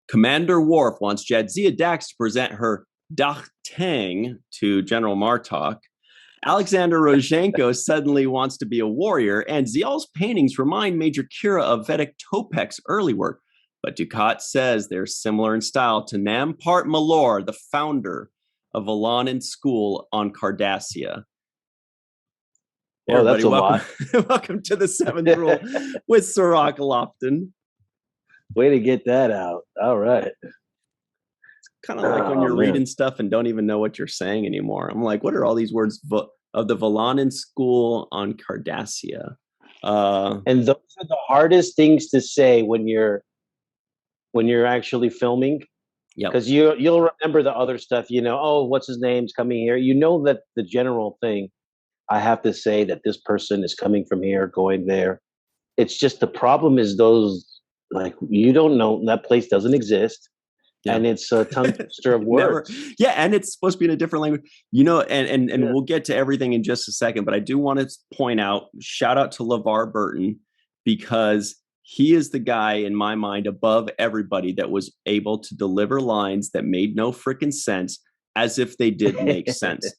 Commander Worf wants Jadzia Dax to present her Dach Tang to General Martok. Alexander Rozhenko suddenly wants to be a warrior, and Ziyal's paintings remind Major Kira of Vedic Topek's early work. But Dukat says they're similar in style to Nampart Malor, the founder of Valanin School on Cardassia. Hey, well, that's a lot. Welcome to the Seventh Rule with Cirroc Lofton. Way to get that out. All right. Kind of like when you're reading stuff and don't even know what you're saying anymore. I'm like, what are all these words of the Valanin School on Cardassia? And those are the hardest things to say when you're actually filming. Yeah. Because you'll remember the other stuff, oh, what's his name's coming here. You know that the general thing, I have to say that this person is coming from here, going there. It's just the problem is those, like, you don't know, that place doesn't exist. Yeah. And it's a tongue twister of words. Yeah, and it's supposed to be in a different language. And we'll get to everything in just a second, but I do want to point out, shout out to LeVar Burton, because he is the guy in my mind above everybody that was able to deliver lines that made no freaking sense as if they did make sense.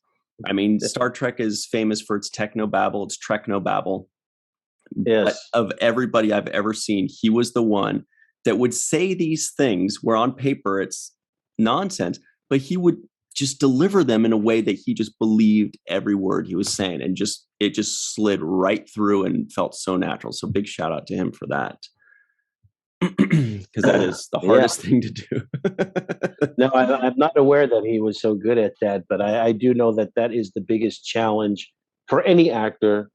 I mean, Star Trek is famous for its technobabble, its Treknobabble. Yes. But of everybody I've ever seen, he was the one that would say these things where on paper it's nonsense, but he would just deliver them in a way that he just believed every word he was saying, and it just slid right through and felt so natural. So big shout out to him for that, because that is the hardest thing to do. No, I'm not aware that he was so good at that, but I do know that is the biggest challenge for any actor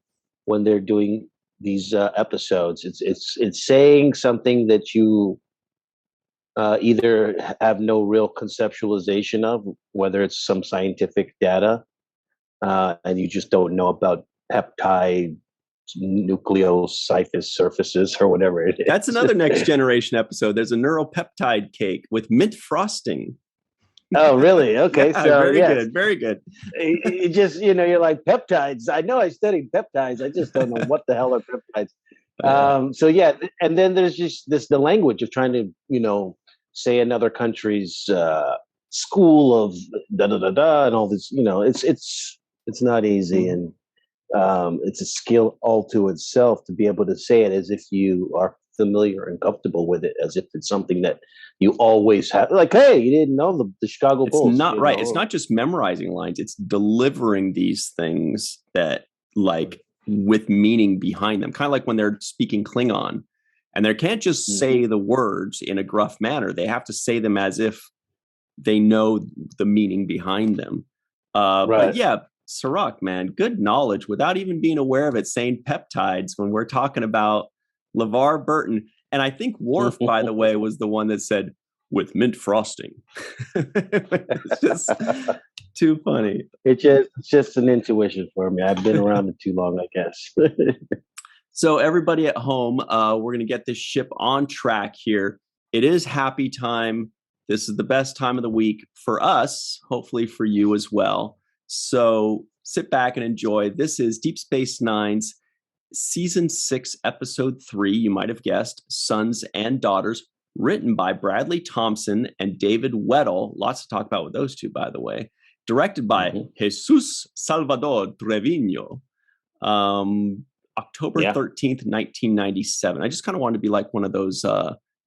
when they're doing these episodes. It's saying something that you either have no real conceptualization of, whether it's some scientific data, and you just don't know about peptide nucleosyphus surfaces or whatever it is. That's another Next Generation episode. There's a neuropeptide cake with mint frosting. Oh, really? Okay. Yeah, so good. Very good. You just, you're like, peptides. I know I studied peptides. I just don't know what the hell are peptides. So yeah. And then there's just the language of trying to, say another country's school of da-da-da-da and all this, it's not easy. And it's a skill all to itself to be able to say it as if you are familiar and comfortable with it, as if it's something that you always have. Like, hey, you didn't know the Chicago Bulls. It's not right. It's not just memorizing lines. It's delivering these things that, like, with meaning behind them. Kind of like when they're speaking Klingon, and they can't just say the words in a gruff manner. They have to say them as if they know the meaning behind them. Right. But yeah, Cirroc, man, good knowledge without even being aware of it, saying peptides when we're talking about LeVar Burton. And I think Worf, by the way, was the one that said, with mint frosting. It's just too funny. It's just an intuition for me. I've been around it too long, I guess. So everybody at home, we're going to get this ship on track here. It is happy time. This is the best time of the week for us, hopefully for you as well. So sit back and enjoy. This is Deep Space Nine's Season 6, Episode 3, you might have guessed, Sons and Daughters, written by Bradley Thompson and David Weddle. Lots to talk about with those two, by the way. Directed by Jesus Salvador Trevino. October 13th, 1997. I just kind of wanted to be like one of those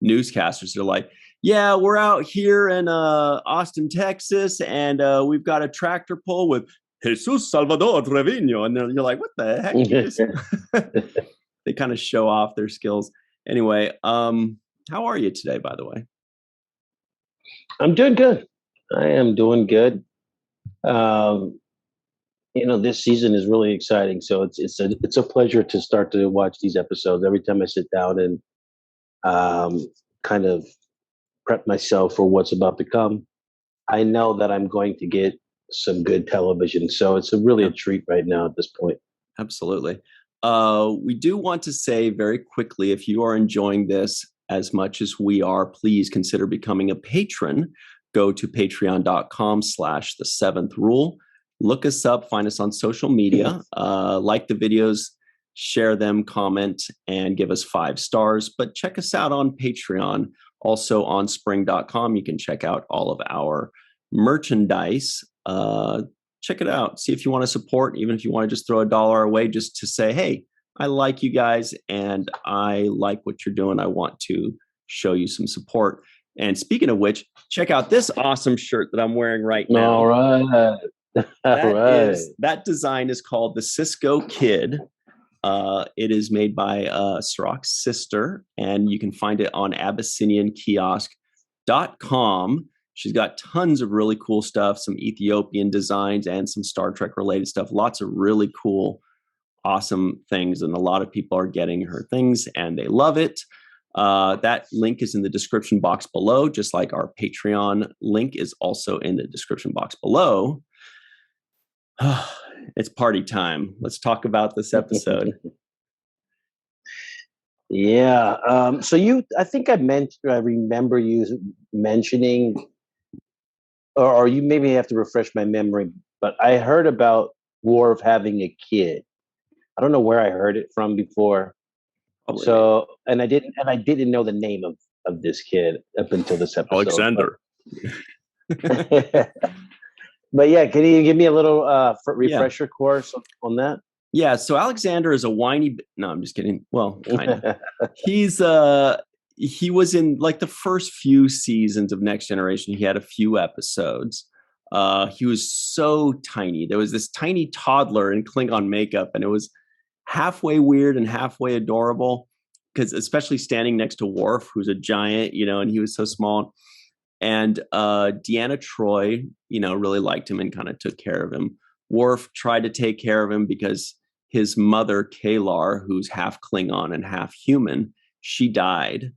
newscasters. They're like, yeah, we're out here in Austin, Texas, and we've got a tractor pull with Jesus Salvador Trevino. And you're like, what the heck? They kind of show off their skills. Anyway, how are you today, by the way? I'm doing good. I am doing good. This season is really exciting. So it's a pleasure to start to watch these episodes. Every time I sit down and kind of prep myself for what's about to come, I know that I'm going to get some good television. So it's really a treat right now at this point. Absolutely. We do want to say very quickly, if you are enjoying this as much as we are, please consider becoming a patron. Go to patreon.com/the7th-rule. Look us up, find us on social media, like the videos, share them, comment, and give us 5 stars. But check us out on Patreon. Also on spring.com, you can check out all of our merchandise. Check it out. See if you want to support, even if you want to just throw $1 our way just to say, hey, I like you guys and I like what you're doing. I want to show you some support. And speaking of which, check out this awesome shirt that I'm wearing right now. All right. That design is called the Sisko Kid. It is made by Cirroc's sister, and you can find it on AbyssinianKiosk.com. She's got tons of really cool stuff, some Ethiopian designs and some Star Trek related stuff. Lots of really cool, awesome things, and a lot of people are getting her things, and they love it. That link is in the description box below, just like our Patreon link is also in the description box below. It's party time. Let's talk about this episode. Yeah. So I think I remember you mentioning, or you maybe have to refresh my memory, but I heard about Worf having a kid. I don't know where I heard it from before. Probably. So, and I didn't know the name of this kid up until this episode. Alexander. But yeah, can you give me a little refresher course on that? Yeah, so Alexander is a whiny. No, I'm just kidding. Well, kind of. He was in like the first few seasons of Next Generation. He had a few episodes. He was so tiny. There was this tiny toddler in Klingon makeup, and it was halfway weird and halfway adorable, because especially standing next to Worf, who's a giant, and he was so small. And Deanna Troi, really liked him and kind of took care of him. Worf tried to take care of him because his mother, Kalar, who's half Klingon and half human, she died.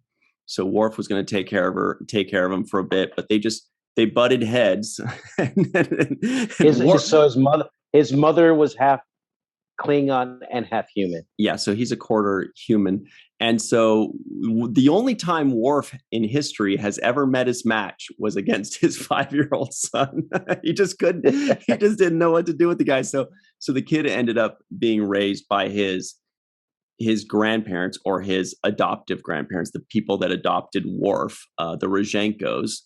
So Worf was going to take care of him for a bit, but they butted heads. His mother was half Klingon and half human. Yeah, so he's a quarter human. And so the only time Worf in history has ever met his match was against his 5-year-old son. He just didn't know what to do with the guy. So the kid ended up being raised by his grandparents, or his adoptive grandparents, the people that adopted Worf, the Rozhenkos.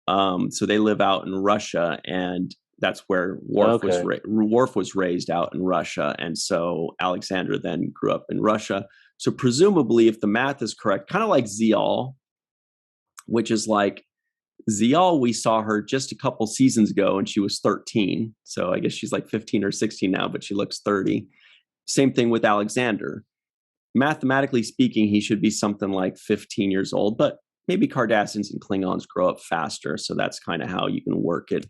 So they live out in Russia, and that's where Worf was raised, out in Russia. And so Alexander then grew up in Russia. So presumably, if the math is correct, kind of like Ziyal, which is like Ziyal, we saw her just a couple seasons ago and she was 13. So I guess she's like 15 or 16 now, but she looks 30. Same thing with Alexander. Mathematically speaking, he should be something like 15 years old, but maybe Cardassians and Klingons grow up faster. So that's kind of how you can work it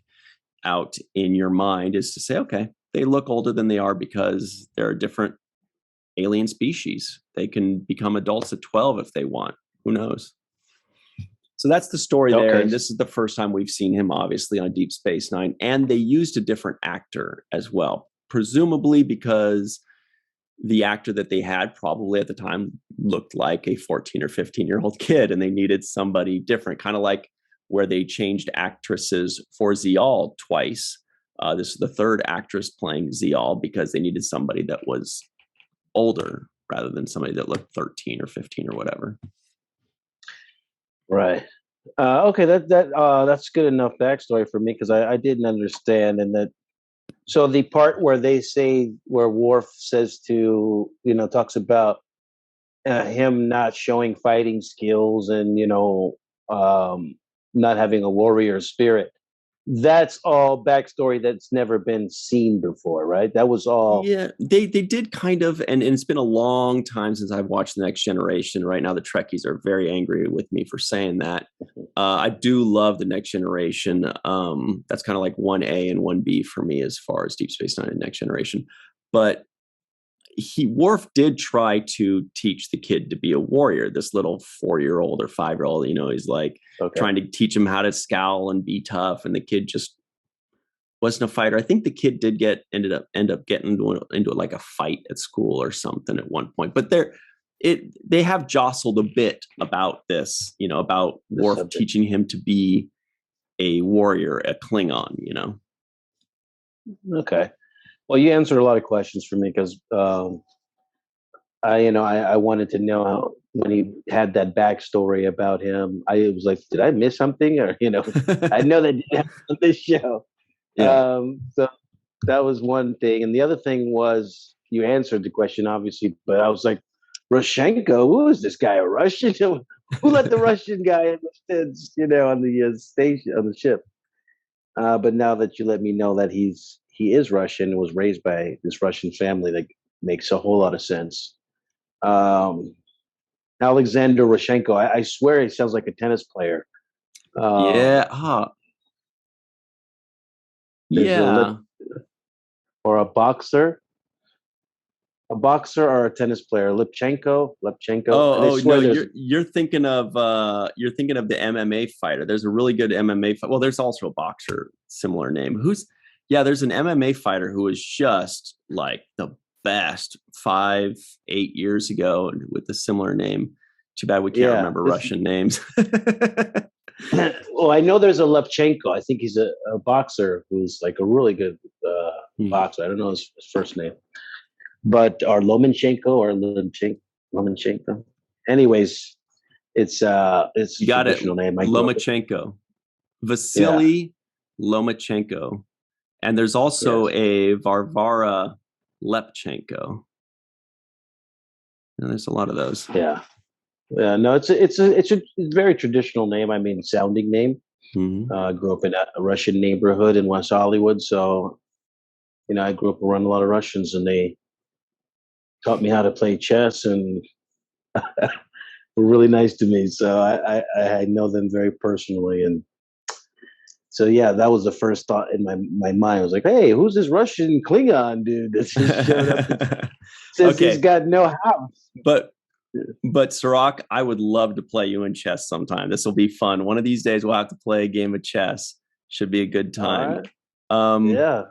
out in your mind, is to say, okay, they look older than they are because they're a different alien species. They can become adults at 12 if they want. Who knows? So that's the story there. And this is the first time we've seen him, obviously, on Deep Space Nine. And they used a different actor as well, presumably because the actor that they had probably at the time looked like a 14 or 15-year-old kid, and they needed somebody different, kind of like where they changed actresses for Ziyal twice. This is the third actress playing Ziyal because they needed somebody that was older rather than somebody that looked 13 or 15 or whatever. Right. Okay. That's good enough backstory for me, because I didn't understand. And that, so the part where where Worf says talks about him not showing fighting skills and, not having a warrior spirit. That's all backstory that's never been seen before, right? That was all. Yeah, they did kind of, and it's been a long time since I've watched The Next Generation. Right now, the Trekkies are very angry with me for saying that. I do love The Next Generation. That's kind of like 1A and 1B for me as far as Deep Space Nine and Next Generation. But Worf did try to teach the kid to be a warrior, this little 4-year-old or 5-year-old, he's like trying to teach him how to scowl and be tough. And the kid just wasn't a fighter. I think the kid did end up getting into like a fight at school or something at one point, but they have jostled a bit about this, about Worf teaching him to be a warrior, a Klingon, Okay. Well, you answered a lot of questions for me, because I wanted to know when he had that backstory about him, I was like, did I miss something? Or, I know they didn't have on this show. Yeah. So that was one thing. And the other thing was, you answered the question, obviously, but I was like, Roshenko, who is this guy? A Russian? Who let the Russian guy in the stints, on the station, on the ship? But now that you let me know that he is Russian, was raised by this Russian family, that makes a whole lot of sense. Alexander Roshenko, I swear he sounds like a tennis player. Yeah. Yeah. Or a boxer. A boxer or a tennis player, Lipchenko. Oh no, you're thinking of the MMA fighter. There's a really good MMA fighter. Well, there's also a boxer, similar name. There's an MMA fighter who was just like the best 5-8 years ago with a similar name. Too bad we can't remember Russian names. Well, I know there's a Levchenko. I think he's a boxer who's like a really good boxer. I don't know his first name. But or Lomachenko. Anyways, it's a traditional name. Lomachenko. Vasily Lomachenko. And there's also a Varvara Lepchenko. There's a lot of those. Yeah. Yeah, no, it's a very traditional name. I mean, sounding name. Mm-hmm. Grew up in a Russian neighborhood in West Hollywood, so I grew up around a lot of Russians, and they taught me how to play chess, and were really nice to me. So I know them very personally, and so that was the first thought in my mind. I was like, hey, who's this Russian Klingon dude that just showed up? Says he's got no house. But Cirroc, I would love to play you in chess sometime. This will be fun. One of these days we'll have to play a game of chess. Should be a good time. Right.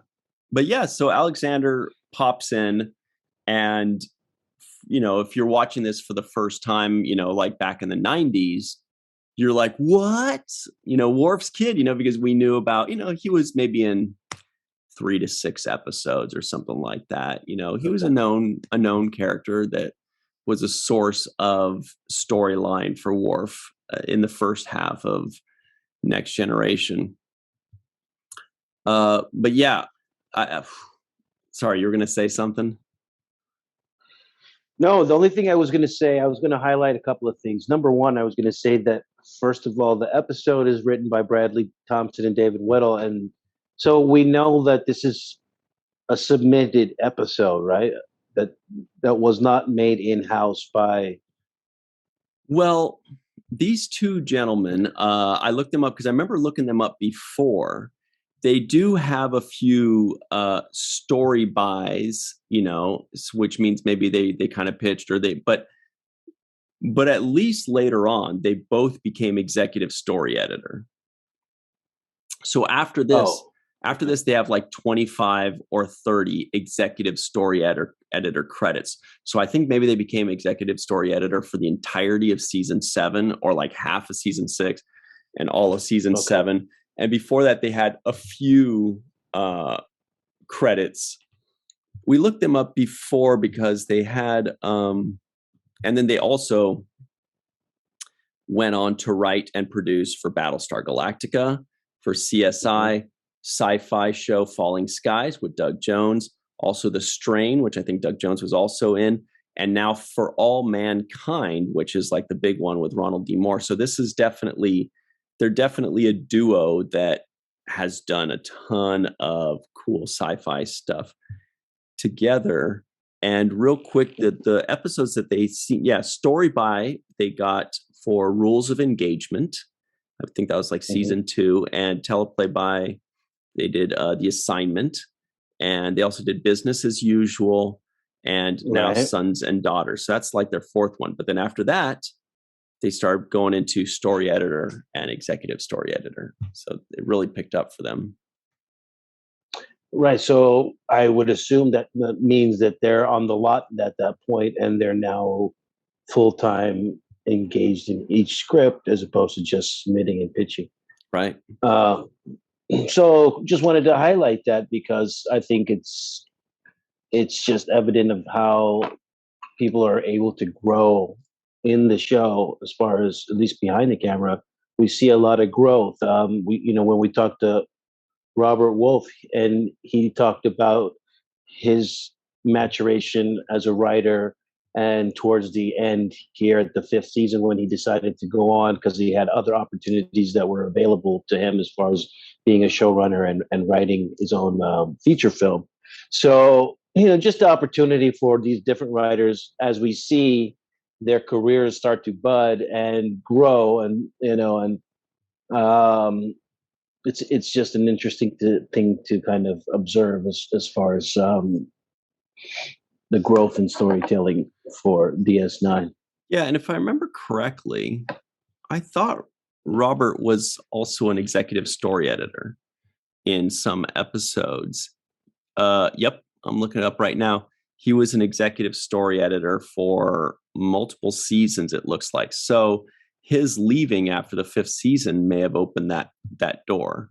But so Alexander pops in, and if you're watching this for the first time, like back in the 90s, you're like, what? Worf's kid, because we knew about, he was maybe in 3 to 6 episodes or something like that. He was a known character that was a source of storyline for Worf in the first half of Next Generation. But sorry, you were going to say something? No, the only thing I was going to say, I was going to highlight a couple of things. Number one, I was going to say that, first of all, the episode is written by Bradley Thompson and David Whittle. And so we know that this is a submitted episode, right? That was not made in-house by... Well, these two gentlemen, I looked them up because I remember looking them up before. They do have a few story buys, which means maybe they kind of pitched but at least later on, they both became executive story editor. So after this, they have like 25 or 30 executive story editor credits. So I think maybe they became executive story editor for the entirety of season 7, or like half of season 6 and all of season 7. And before that, they had a few credits. We looked them up before because they had, and then they also went on to write and produce for Battlestar Galactica, for CSI, sci-fi show Falling Skies with Doug Jones, also The Strain, which I think Doug Jones was also in, and now For All Mankind, which is like the big one with Ronald D. Moore. So this is they're definitely a duo that has done a ton of cool sci-fi stuff together. And real quick, the episodes that they see, story by they got for Rules of Engagement. I think that was like season 2, and teleplay by they did The Assignment, and they also did Business as Usual, and now Sons and Daughters. So that's like their 4th one. But then after that, they started going into story editor and executive story editor. So it really picked up for them. Right. So I would assume that means that they're on the lot at that point, and they're now full-time engaged in each script as opposed to just submitting and pitching. Right. So just wanted to highlight that because I think it's just evident of how people are able to grow in the show, as far as at least behind the camera, we see a lot of growth. When we talked to Robert Wolf, and he talked about his maturation as a writer, and towards the end here at the fifth season, when he decided to go on because he had other opportunities that were available to him as far as being a showrunner and writing his own feature film. So, just the opportunity for these different writers as we see their careers start to bud and grow, and it's just an interesting thing to kind of observe as far as the growth in storytelling for DS9. Yeah, and if I remember correctly, I thought Robert was also an executive story editor in some episodes. Yep, I'm looking it up right now. He was an executive story editor for multiple seasons, it looks like. So his leaving after the fifth season may have opened that door.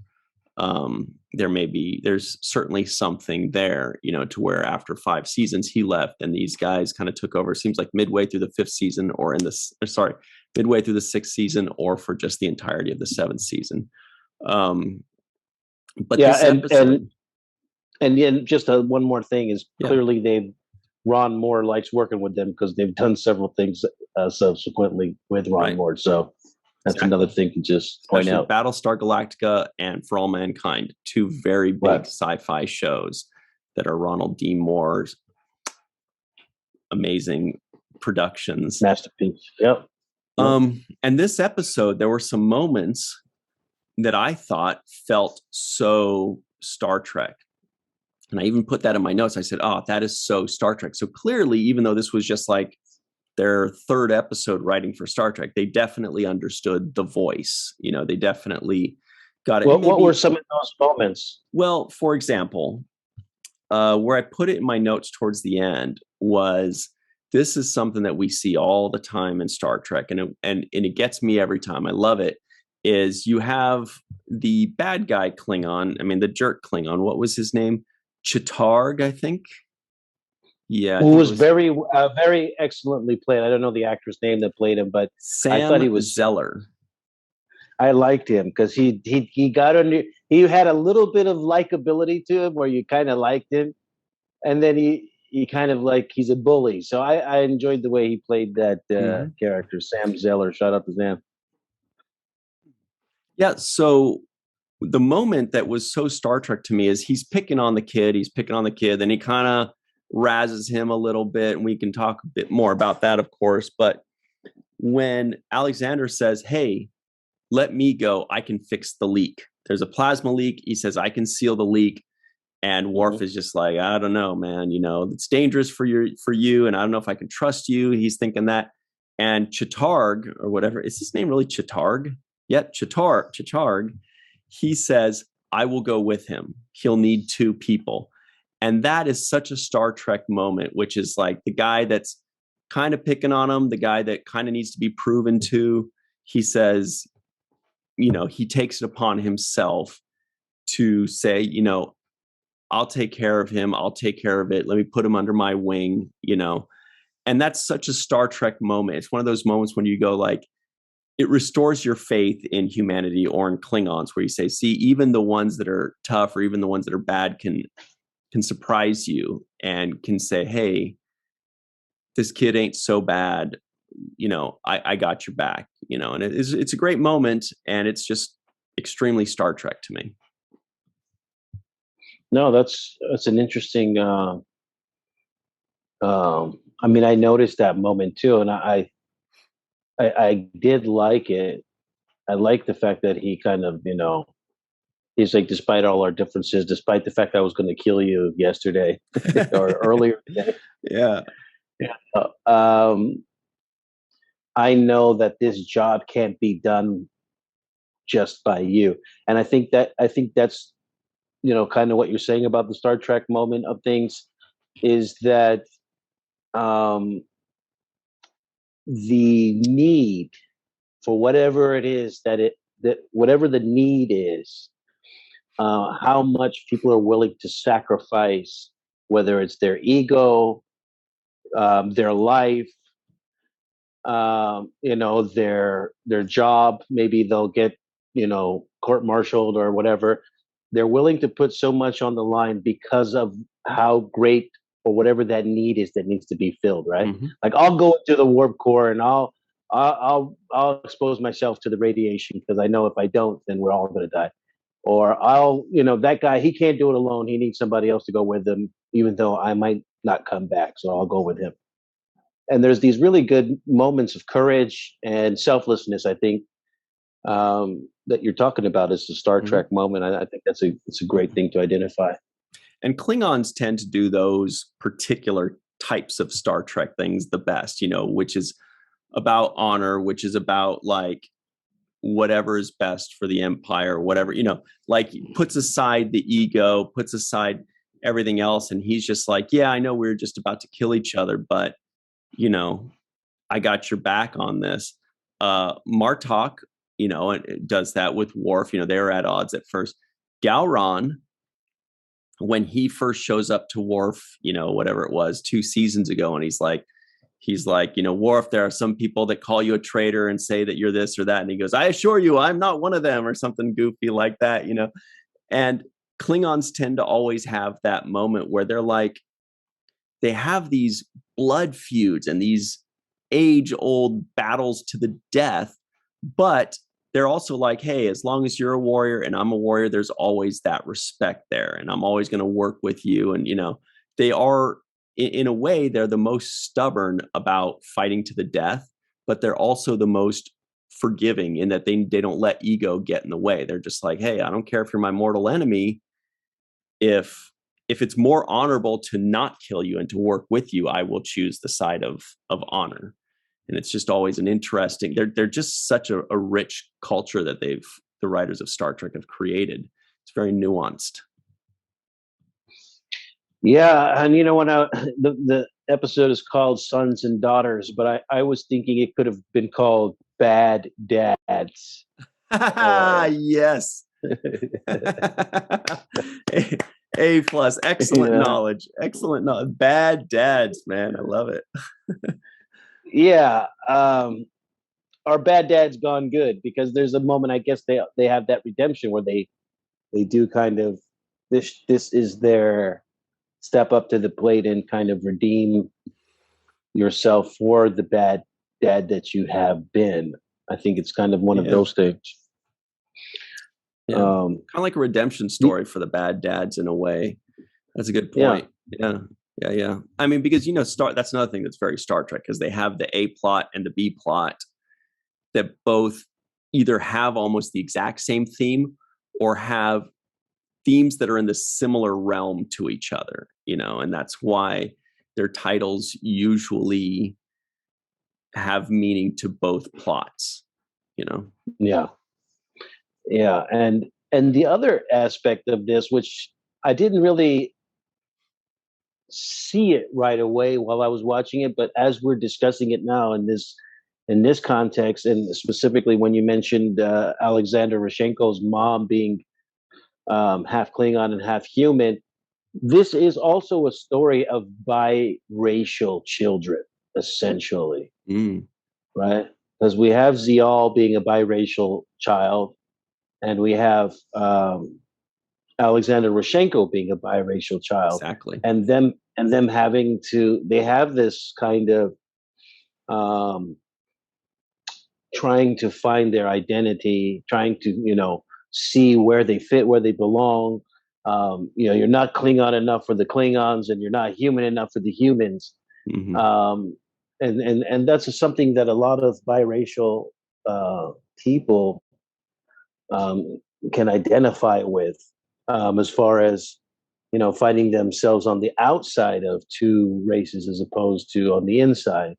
There's certainly something there, to where after 5 seasons he left and these guys kind of took over. Seems like midway through the 5th season, or midway through the 6th season, or for just the entirety of the 7th season. But yeah, this episode, and then just one more thing is clearly Ron Moore likes working with them because they've done several things subsequently with Ron Moore. So that's another thing to just point out. Battlestar Galactica and For All Mankind, 2 very big sci-fi shows that are Ronald D. Moore's amazing productions. Masterpiece. Yep. And this episode, there were some moments that I thought felt so Star Trek. And I even put that in my notes. I said, oh, that is so Star Trek. So clearly, even though this was just like their 3rd episode writing for Star Trek, they definitely understood the voice. They definitely got it. What were some of those moments? Well, for example, where I put it in my notes towards the end was, this is something that we see all the time in Star Trek, and it gets me every time. I love it. Is you have the bad guy Klingon, the jerk Klingon. What was his name? Chitarg, I think. Yeah, who was very, very excellently played. I don't know the actor's name that played him, but I thought he was Zeller. I liked him because he got under. He had a little bit of likability to him, where you kind of liked him, and then he kind of like he's a bully. So I enjoyed the way he played that character, Sam Zeller. Shout out to Sam. Yeah. So the moment that was so Star Trek to me is he's picking on the kid. Then he kind of razzes him a little bit, and we can talk a bit more about that, of course. But when Alexander says, hey, let me go, I can fix the leak. There's a plasma leak. He says, I can seal the leak. And Worf is just like, I don't know, man, it's dangerous for you. And I don't know if I can trust you. He's thinking that. And Chitarg, or whatever, is his name really Chitarg? Yeah, Chitarg. He says, I will go with him. He'll need 2 people. And that is such a Star Trek moment, which is like the guy that's kind of picking on him, the guy that kind of needs to be proven to. He says, he takes it upon himself to say, I'll take care of him. I'll take care of it. Let me put him under my wing, And that's such a Star Trek moment. It's one of those moments when you go like, it restores your faith in humanity, or in Klingons, where you say, see, even the ones that are tough, or even the ones that are bad can surprise you and can say, hey, this kid ain't so bad. I got your back, and it's a great moment, and it's just extremely Star Trek to me. No, that's an interesting, I noticed that moment too. And I did like it. I like the fact that he kind of, he's like, despite all our differences, despite the fact I was going to kill you yesterday or earlier today. Yeah. I know that this job can't be done just by you. And I think that's, kind of what you're saying about the Star Trek moment of things is that the need for whatever it is that whatever the need is, how much people are willing to sacrifice, whether it's their ego, their life, their job. Maybe they'll get, court-martialed or whatever. They're willing to put so much on the line because of how great or whatever that need is that needs to be filled, right? Mm-hmm. Like I'll go to the warp core and I'll expose myself to the radiation because I know if I don't, then we're all going to die. Or that guy, he can't do it alone. He needs somebody else to go with him, even though I might not come back. So I'll go with him. And there's these really good moments of courage and selflessness, I think, that you're talking about is the Star Trek moment. I think it's a great thing to identify. And Klingons tend to do those particular types of Star Trek things the best, which is about honor, which is about like whatever is best for the Empire, whatever, like puts aside the ego, puts aside everything else. And he's just like, yeah, I know we're just about to kill each other, but, I got your back on this. Martok, does that with Worf. They were at odds at first. Gowron, when he first shows up to Worf, whatever it was, 2 seasons ago, and he's like, Worf, there are some people that call you a traitor and say that you're this or that. And he goes, I assure you, I'm not one of them, or something goofy like that, And Klingons tend to always have that moment where they're like, they have these blood feuds and these age-old battles to the death, but they're also like, hey, as long as you're a warrior and I'm a warrior, there's always that respect there, and I'm always going to work with you. And they are, in a way, they're the most stubborn about fighting to the death, but they're also the most forgiving in that they don't let ego get in the way. They're just like, hey, I don't care if you're my mortal enemy. If it's more honorable to not kill you and to work with you, I will choose the side of honor. And it's just always an interesting, they're just such a rich culture that the writers of Star Trek have created. It's very nuanced. Yeah. And when the episode is called Sons and Daughters, but I was thinking it could have been called Bad Dads. Yes. A+, excellent knowledge. Excellent knowledge. Bad Dads, man. I love it. Yeah. Our Bad Dad's gone good, because there's a moment, I guess they have that redemption where they do kind of, this is their step up to the plate and kind of redeem yourself for the bad dad that you have been. I think it's kind of one of those things. Yeah. Kind of like a redemption story for the bad dads in a way. That's a good point. Yeah. I mean, because that's another thing that's very Star Trek, because they have the A plot and the B plot that both either have almost the exact same theme or have themes that are in the similar realm to each other, and that's why their titles usually have meaning to both plots, Yeah. And the other aspect of this, which I didn't really see it right away while I was watching it, but as we're discussing it now in this context, and specifically when you mentioned Alexander Rashenko's mom being half Klingon and half human, this is also a story of biracial children, essentially, right? Because we have Ziyal being a biracial child, and we have Alexander Rashenko being a biracial child, exactly, and them having to, they have this kind of trying to find their identity, trying to see where they fit, where they belong. You're not Klingon enough for the Klingons, and you're not human enough for the humans. And that's something that a lot of biracial people can identify with, as far as finding themselves on the outside of two races as opposed to on the inside.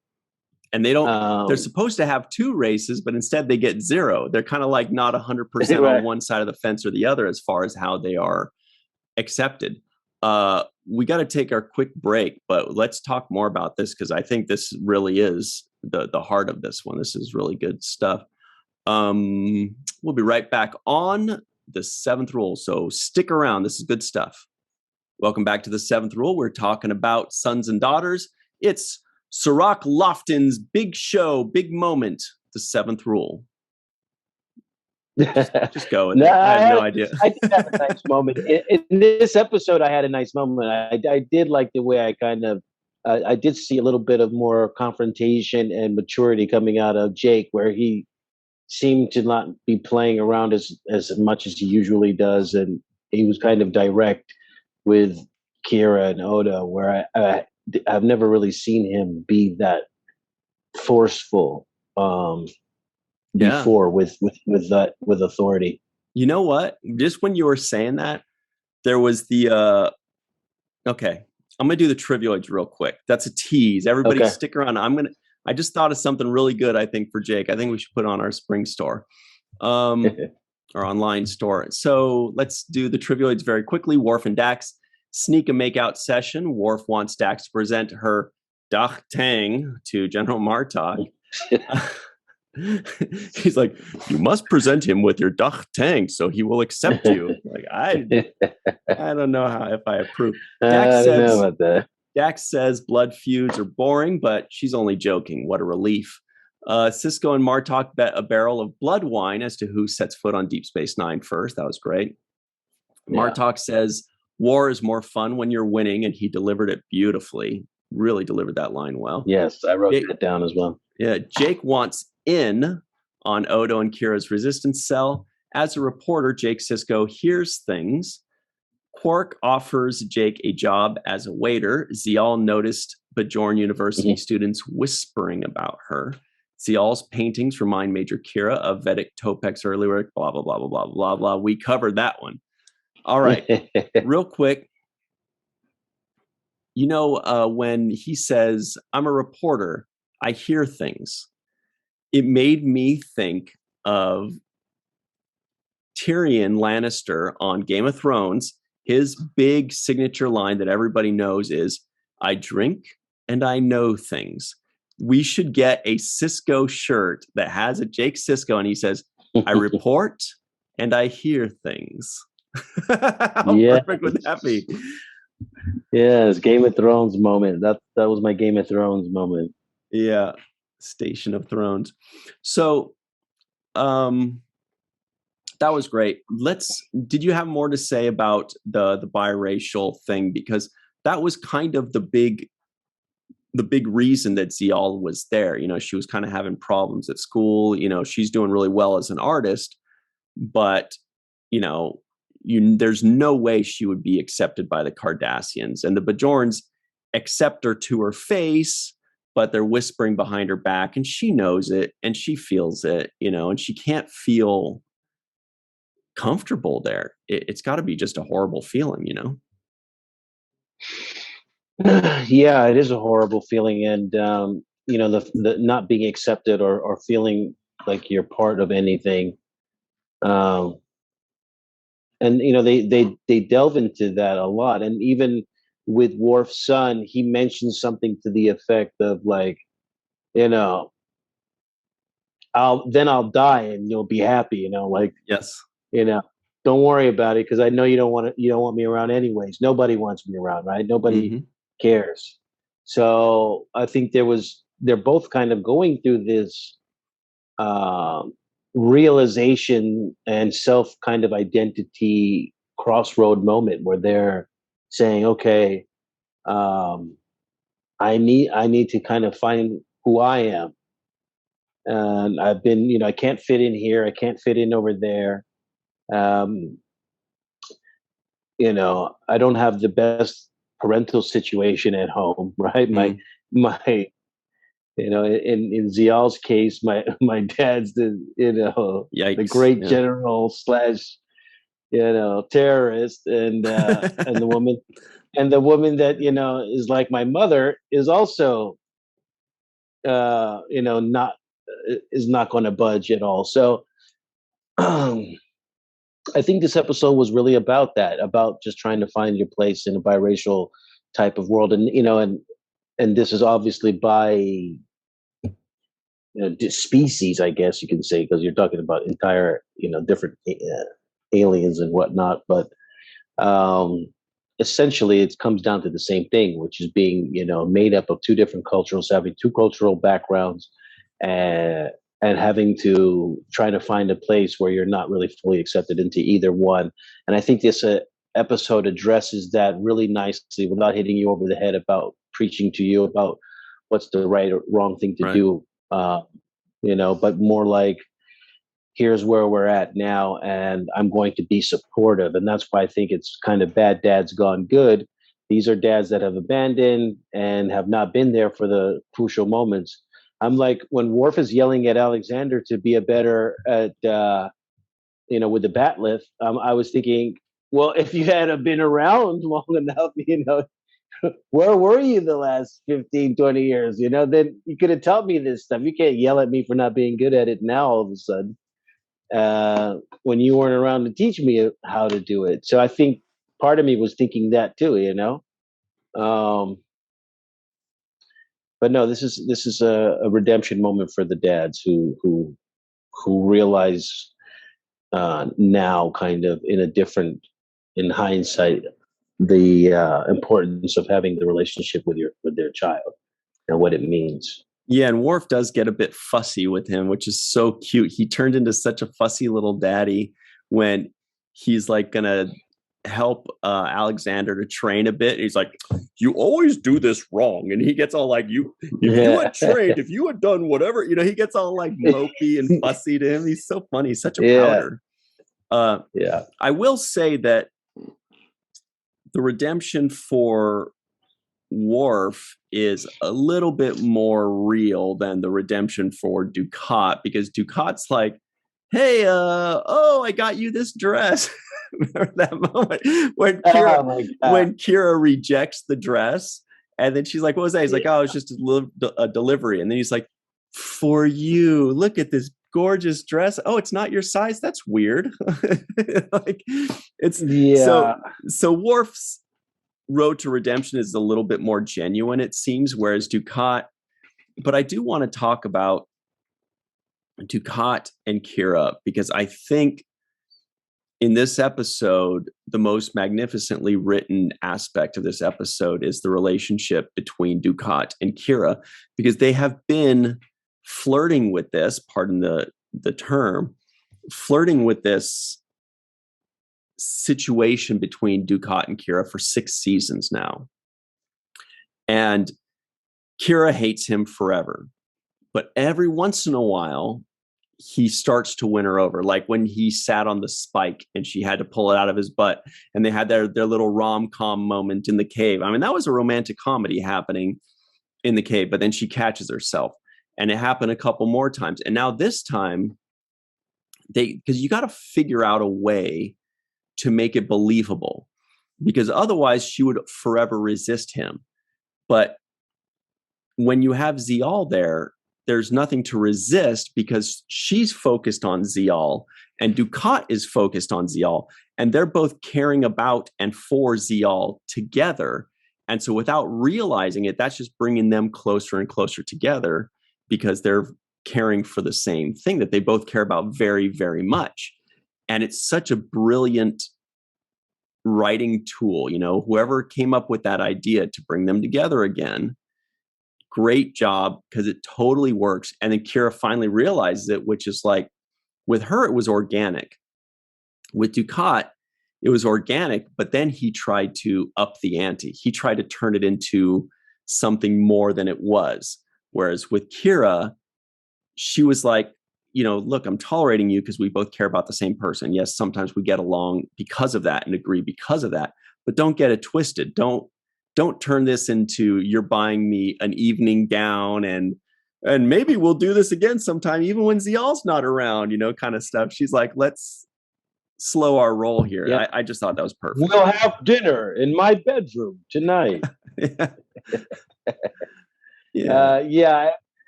And they don't, they're supposed to have 2 races, but instead they get 0. They're kind of like not 100% right. on one side of the fence or the other as far as how they are accepted. We got to take our quick break, but let's talk more about this, because I think this really is the heart of this one. This is really good stuff. We'll be right back on the 7th Rule, so stick around. This is good stuff. Welcome back to the 7th Rule. We're talking about Sons and Daughters. It's Cirroc Lofton's big show, big moment, the seventh rule. Just go with it. I have no idea. I did have a nice moment. In this episode, I had a nice moment. I did like the way I did see a little bit of more confrontation and maturity coming out of Jake, where he seemed to not be playing around as much as he usually does. And he was kind of direct with Kira and Odo, where I've never really seen him be that forceful before with authority. You know what? Just when you were saying that, there was the okay. I'm gonna do the trivioids real quick. That's a tease. Everybody stick around. I just thought of something really good, I think, for Jake. I think we should put on our spring store. Our online store. So let's do the trivioids very quickly. Worf and Dax sneak a makeout session. Worf wants Dax to present her Dach Tang to General Martok. He's like, you must present him with your Dach Tang so he will accept you. Like, I don't know if I approve. I don't know about that. Dax says blood feuds are boring, but she's only joking. What a relief. Sisko and Martok bet a barrel of blood wine as to who sets foot on Deep Space Nine first. That was great. Yeah. Martok says war is more fun when you're winning, and he delivered it beautifully. Really delivered that line well. Yes, I wrote that down as well. Yeah, Jake wants in on Odo and Kira's resistance cell. As a reporter, Jake Sisko hears things. Quark offers Jake a job as a waiter. Ziyal noticed Bajoran University students whispering about her. Ziyal's paintings remind Major Kira of Vedic Topek's early work, blah, blah, blah, blah, blah, blah, blah. We covered that one. All right. Real quick. You know, when he says, I'm a reporter, I hear things. It made me think of Tyrion Lannister on Game of Thrones. His big signature line that everybody knows is, I drink and I know things. We should get a Sisko shirt that has a Jake Sisko and he says, I report and I hear things. How perfect would that be? Yes, Game of Thrones moment. That was my Game of Thrones moment. Yeah, Station of Thrones. So, that was great. Did you have more to say about the biracial thing? Because that was kind of the big reason that Ziyal was there. You know, she was kind of having problems at school. You know, she's doing really well as an artist, but you know, there's no way she would be accepted by the Cardassians, and the Bajorans accept her to her face, but they're whispering behind her back, and she knows it and she feels it. You know, and she can't feel comfortable there. It's got to be just a horrible feeling, you know. Yeah, it is a horrible feeling, and you know, the not being accepted or feeling like you're part of anything. And you know, they delve into that a lot, and even with Worf's son, he mentions something to the effect of like, you know, I'll die and you'll be happy, you know, like, yes, you know, don't worry about it because I know you don't want me around anyways. Nobody wants me around, right? Nobody cares. So I think they're both kind of going through this realization and self kind of identity crossroad moment where they're saying, okay, I need to kind of find who I am. And I've been, you know, I can't fit in here. I can't fit in over there. You know, I don't have the best parental situation at home, right? My, you know, in Ziyal's case, my dad's the, you know, the great general / you know, terrorist, and the woman that, you know, is like my mother is also, you know, is not going to budge at all. So, I think this episode was really about that, about just trying to find your place in a biracial type of world, and you know, and this is obviously by, you know, species, I guess you can say, because you're talking about entire, you know, different aliens and whatnot. But essentially it comes down to the same thing, which is being, made up of two different cultures, having two cultural backgrounds, and having to try to find a place where you're not really fully accepted into either one. And I think this episode addresses that really nicely without hitting you over the head about preaching to you about what's the right or wrong thing to do. But more like, here's where we're at now, and I'm going to be supportive. And that's why I think it's kind of bad dads gone good. These are dads that have abandoned and have not been there for the crucial moments. I'm like, when Worf is yelling at Alexander to be a better at, with the bat lift, I was thinking, well, if you had been around long enough, where were you the last 15, 20 years? Then you could have taught me this stuff. You can't yell at me for not being good at it now all of a sudden. When you weren't around to teach me how to do it. So I think part of me was thinking that too, but no, this is a redemption moment for the dads who realize now, kind of in hindsight, the importance of having the relationship with their child and what it means. Yeah, and Worf does get a bit fussy with him, which is so cute. He turned into such a fussy little daddy when he's like gonna help Alexander to train a bit. He's like, "You always do this wrong," and he gets all like, "You had trained, if you had done whatever," he gets all like mopey and fussy to him. He's so funny. He's such a pouter. I will say that the redemption for Worf is a little bit more real than the redemption for Dukat, because Dukat's like, "Hey, I got you this dress." Remember that moment when Kira rejects the dress, and then she's like, "What was that?" He's like, "Oh, it's just a delivery." And then he's like, "For you, look at this gorgeous dress. Oh, it's not your size. That's weird." Like, so Worf's road to redemption is a little bit more genuine, it seems, whereas Dukat. But I do want to talk about Dukat and Kira, because I think in this episode, the most magnificently written aspect of this episode is the relationship between Dukat and Kira, because they have been flirting with this, pardon the term, flirting with this situation between Dukat and Kira for 6 seasons now. And Kira hates him forever. But every once in a while, he starts to win her over. Like when he sat on the spike and she had to pull it out of his butt, and they had their little rom-com moment in the cave. I mean, that was a romantic comedy happening in the cave, but then she catches herself. And it happened a couple more times. And now this time, because you got to figure out a way to make it believable, because otherwise she would forever resist him. But when you have Ziyal there's nothing to resist, because she's focused on Ziyal and Dukat is focused on Ziyal, and they're both caring about and for Ziyal together. And so without realizing it, that's just bringing them closer and closer together, because they're caring for the same thing that they both care about very, very much. And it's such a brilliant writing tool, whoever came up with that idea to bring them together again. Great job, because it totally works. And then Kira finally realizes it, which is like, with her, it was organic. With Dukat, it was organic, but then he tried to up the ante. He tried to turn it into something more than it was. Whereas with Kira, she was like, look, I'm tolerating you because we both care about the same person. Yes, sometimes we get along because of that and agree because of that, but don't get it twisted. Don't turn this into, you're buying me an evening gown and maybe we'll do this again sometime, even when Ziyal's not around, kind of stuff. She's like, let's slow our roll here. Yeah. I just thought that was perfect. We'll have dinner in my bedroom tonight.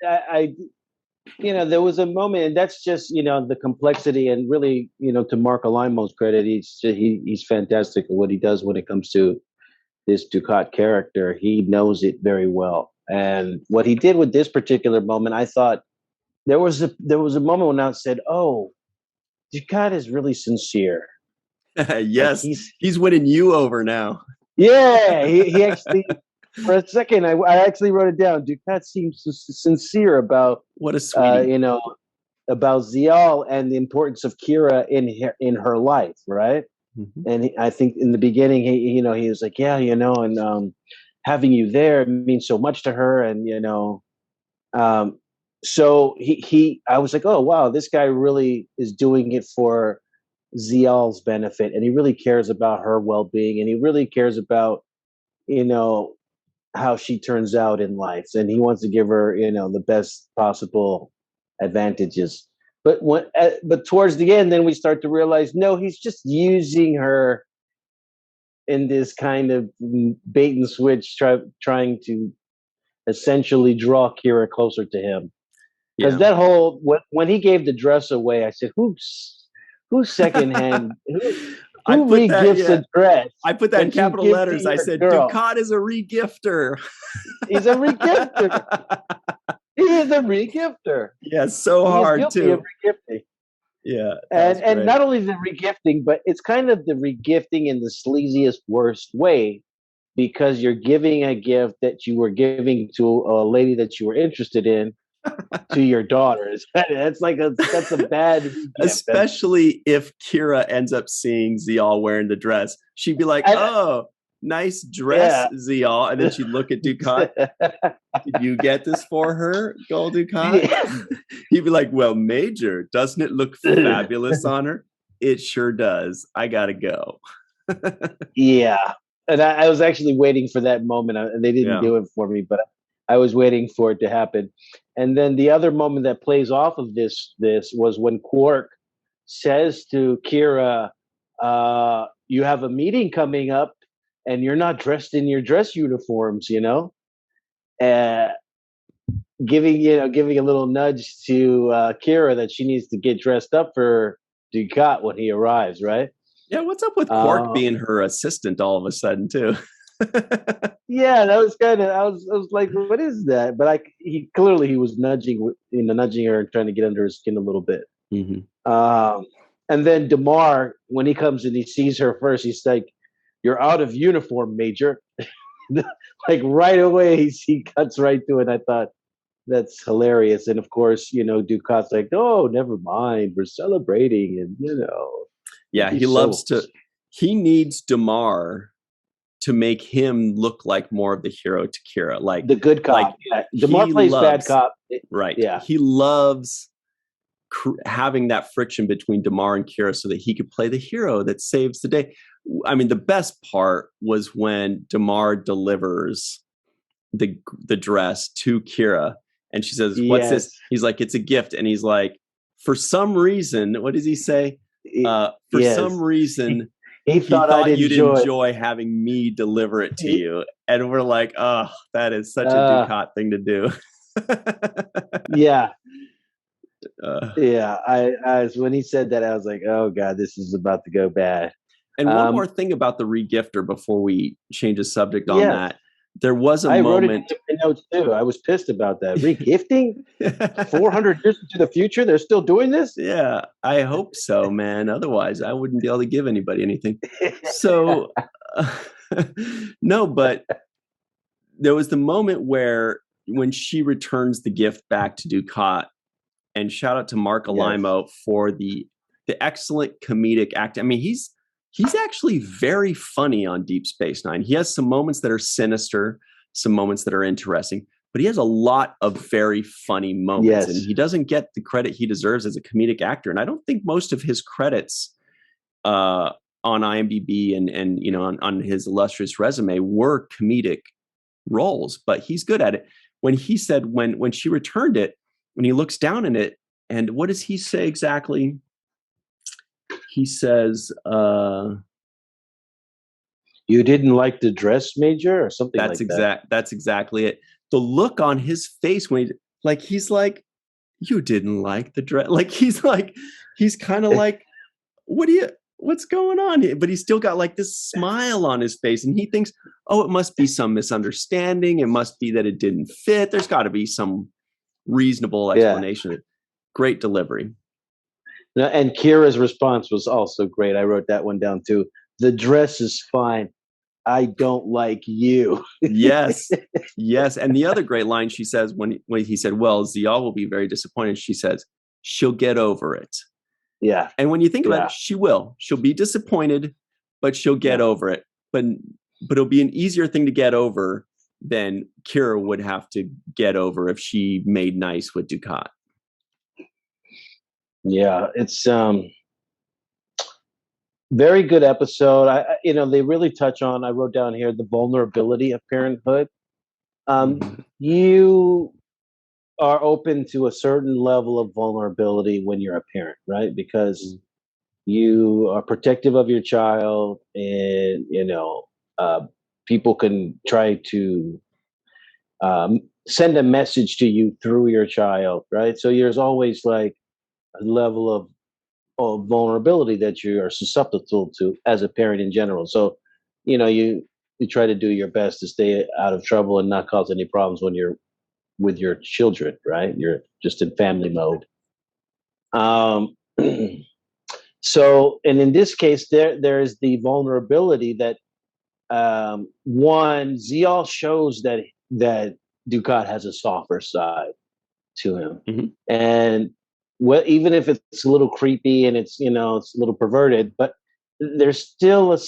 I there was a moment, and that's just, the complexity, and really, to Mark Alaimo's credit, he's fantastic at what he does when it comes to this Dukat character. He knows it very well. And what he did with this particular moment, I thought there was a moment when I said, oh, Dukat is really sincere. Yes, like he's winning you over now. Yeah, he actually, for a second, I actually wrote it down. Dukat seems sincere about, What a sweetie. you know, about Ziyal and the importance of Kira in her life, right? Mhm. And I think in the beginning, he was like, yeah, and having you there means so much to her, and um, so I was like, oh wow, this guy really is doing it for Ziyal's benefit, and he really cares about her well being, and he really cares about you know how she turns out in life, and he wants to give her the best possible advantages. But towards the end, then we start to realize, no, he's just using her in this kind of bait and switch, trying to essentially draw Kira closer to him. Because Yeah. that whole when he gave the dress away, I said, who's secondhand? Who regifts a dress? I put that in capital letters. I said, girl? Dukat is a regifter. He's a regifter. He is a regifter. Yeah, so hard too. Of regifting. Yeah, and not only the regifting, but it's kind of the regifting in the sleaziest, worst way, because you're giving a gift that you were giving to a lady that you were interested in to your daughters. That's a bad gift. Especially if Kira ends up seeing Ziyal wearing the dress. She'd be like, oh, nice dress, Ziyal. And then she'd look at Dukat. Did you get this for her, Gold Dukat? He'd be like, well, Major, doesn't it look fabulous on her? It sure does. I gotta go. Yeah. And I was actually waiting for that moment, and they didn't do it for me, but I was waiting for it to happen. And then the other moment that plays off of this was when Quark says to Kira, you have a meeting coming up and you're not dressed in your dress uniforms, giving a little nudge to Kira that she needs to get dressed up for Dukat when he arrives, right? Yeah, what's up with Quark being her assistant all of a sudden too? Yeah, that was kind of. I was like, what is that? But he clearly was nudging her and trying to get under his skin a little bit. Mm-hmm. And then Damar, when he comes and he sees her first, he's like, "You're out of uniform, Major." Like right away, he cuts right to it. I thought that's hilarious. And of course, Dukat's like, "Oh, never mind. We're celebrating," and yeah, he loves to. He needs Damar to make him look like more of the hero to Kira, like the good cop. Like, Damar plays bad cop, right? Yeah, he loves having that friction between Damar and Kira, so that he could play the hero that saves the day. I mean, the best part was when Damar delivers the dress to Kira, and she says, "What's this?" He's like, "It's a gift," and he's like, "For some reason," what does he say? For some reason. He thought you'd enjoy having me deliver it to you. And we're like, oh, that is such a Dukat thing to do. Yeah. I when he said that, I was like, oh God, this is about to go bad. And one more thing about the regifter before we change the subject on that. There was a moment. I wrote it in my notes too. I was pissed about that. Regifting? 400 years into the future, they're still doing this? Yeah, I hope so, man. Otherwise, I wouldn't be able to give anybody anything. So, no, but there was the moment when she returns the gift back to Dukat, and shout out to Mark Alimo for the excellent comedic act. I mean, he's actually very funny on Deep Space Nine. He has some moments that are sinister, some moments that are interesting, but he has a lot of very funny moments, and he doesn't get the credit he deserves as a comedic actor. And I don't think most of his credits on IMDb and on his illustrious resume were comedic roles, but he's good at it. When he said when she returned it, when he looks down in it, and what does he say exactly? He says, "You didn't like the dress, Major," or something like that. That's exactly it. The look on his face when he's like, "You didn't like the dress." Like he's kind of like, what's going on here? But he's still got like this smile on his face, and he thinks, oh, it must be some misunderstanding. It must be that it didn't fit. There's got to be some reasonable explanation. Great delivery. And Kira's response was also great. I wrote that one down too. The dress is fine. I don't like you. Yes. Yes. And the other great line she says when he said, well, Ziyal will be very disappointed. She says, she'll get over it. Yeah. And when you think about Yeah. it, she will. She'll be disappointed, but she'll get over it. But it'll be an easier thing to get over than Kira would have to get over if she made nice with Dukat. Yeah, it's very good episode. They really touch on, I wrote down here, the vulnerability of parenthood. You are open to a certain level of vulnerability when you're a parent, right? Because you are protective of your child, and people can try to send a message to you through your child, right? So there's always like a level of vulnerability that you are susceptible to as a parent in general. So, you try to do your best to stay out of trouble and not cause any problems when you're with your children, right? You're just in family mode. So, and in this case, there is the vulnerability that one, Ziyal shows that Dukat has a softer side to him, and even if it's a little creepy and it's it's a little perverted, but there's still a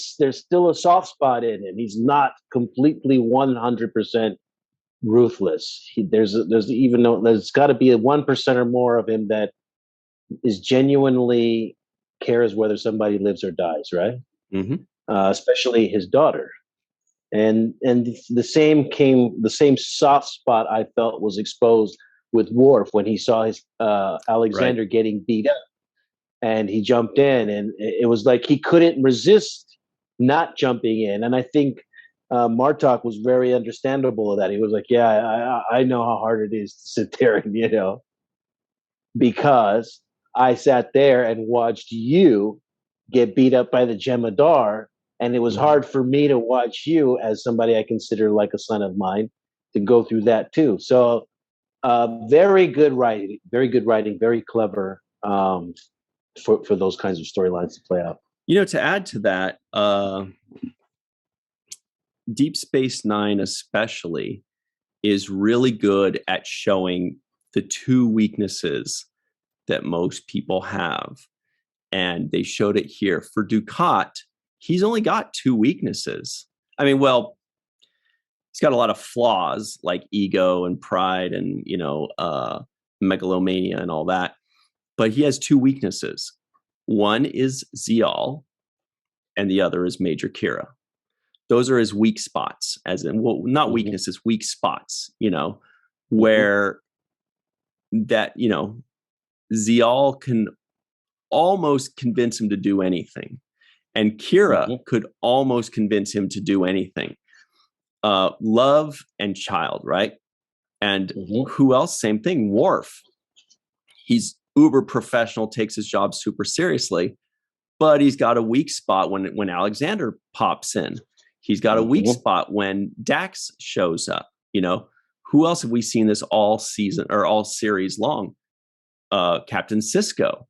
soft spot in him. He's not completely 100% ruthless. There's even though there's got to be a 1% or more of him that is genuinely cares whether somebody lives or dies, right? Especially his daughter. And the same soft spot I felt was exposed with Worf when he saw his Alexander getting beat up, and he jumped in, and it was like he couldn't resist not jumping in. And I think Martok was very understandable of that. He was like, "Yeah, I know how hard it is to sit there and because I sat there and watched you get beat up by the Jemadar, and it was hard for me to watch you as somebody I consider like a son of mine to go through that too." So very good writing, very clever for those kinds of storylines to play out. To add to that, Deep Space Nine especially is really good at showing the two weaknesses that most people have. And they showed it here. For Dukat, he's only got two weaknesses. I mean, well, he's got a lot of flaws like ego and pride and, megalomania and all that. But he has two weaknesses. One is Ziyal, and the other is Major Kira. Those are his weak spots, as in, well, not weaknesses, weak spots, where that, Ziyal can almost convince him to do anything. And Kira could almost convince him to do anything. Love and child, right? And who else? Same thing. Worf. He's uber professional, takes his job super seriously, but he's got a weak spot when Alexander pops in. He's got a weak spot when Dax shows up. Who else have we seen this all season or all series long? Captain Sisko.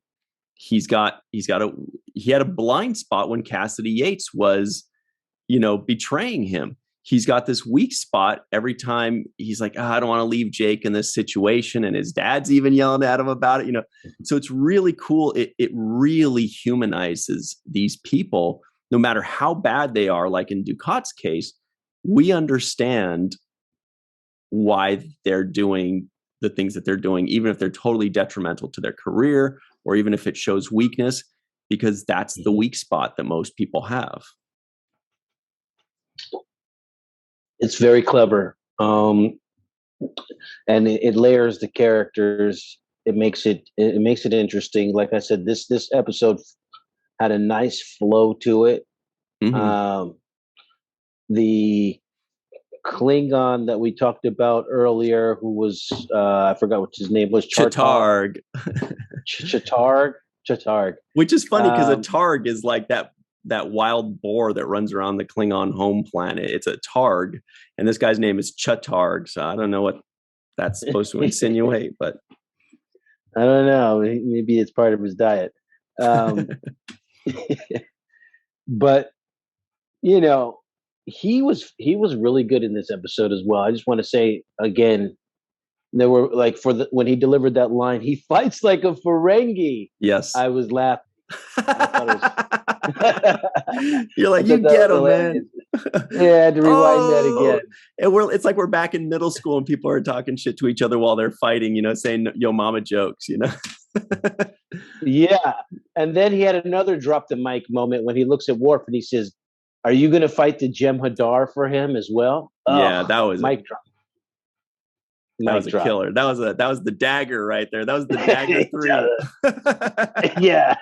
He had a blind spot when Cassidy Yates was, betraying him. He's got this weak spot every time he's like, I don't want to leave Jake in this situation. And his dad's even yelling at him about it, So it's really cool. It really humanizes these people, no matter how bad they are. Like in Dukat's case, we understand why they're doing the things that they're doing, even if they're totally detrimental to their career, or even if it shows weakness, because that's the weak spot that most people have. It's very clever. And it layers the characters. It makes it interesting. Like I said, this episode had a nice flow to it. The Klingon that we talked about earlier, who was I forgot what his name was. Chatarg. Chatarg. Which is funny because a Targ is like that wild boar that runs around the Klingon home planet. It's a Targ, and this guy's name is Chatarg. So I don't know what that's supposed to insinuate, but I don't know. Maybe it's part of his diet. But he was really good in this episode as well. I just want to say again, there were like when he delivered that line, he fights like a Ferengi. Yes. I was laughing. I thought it was You're like, you get him, man. Yeah, I had to rewind that again. And it's like we're back in middle school and people are talking shit to each other while they're fighting, saying yo mama jokes, Yeah. And then he had another drop the mic moment when he looks at Worf and he says, "Are you going to fight the Jem'Hadar for him as well?" Yeah, that was mic drop. That was a killer. That was the dagger right there. That was the dagger 3. Yeah,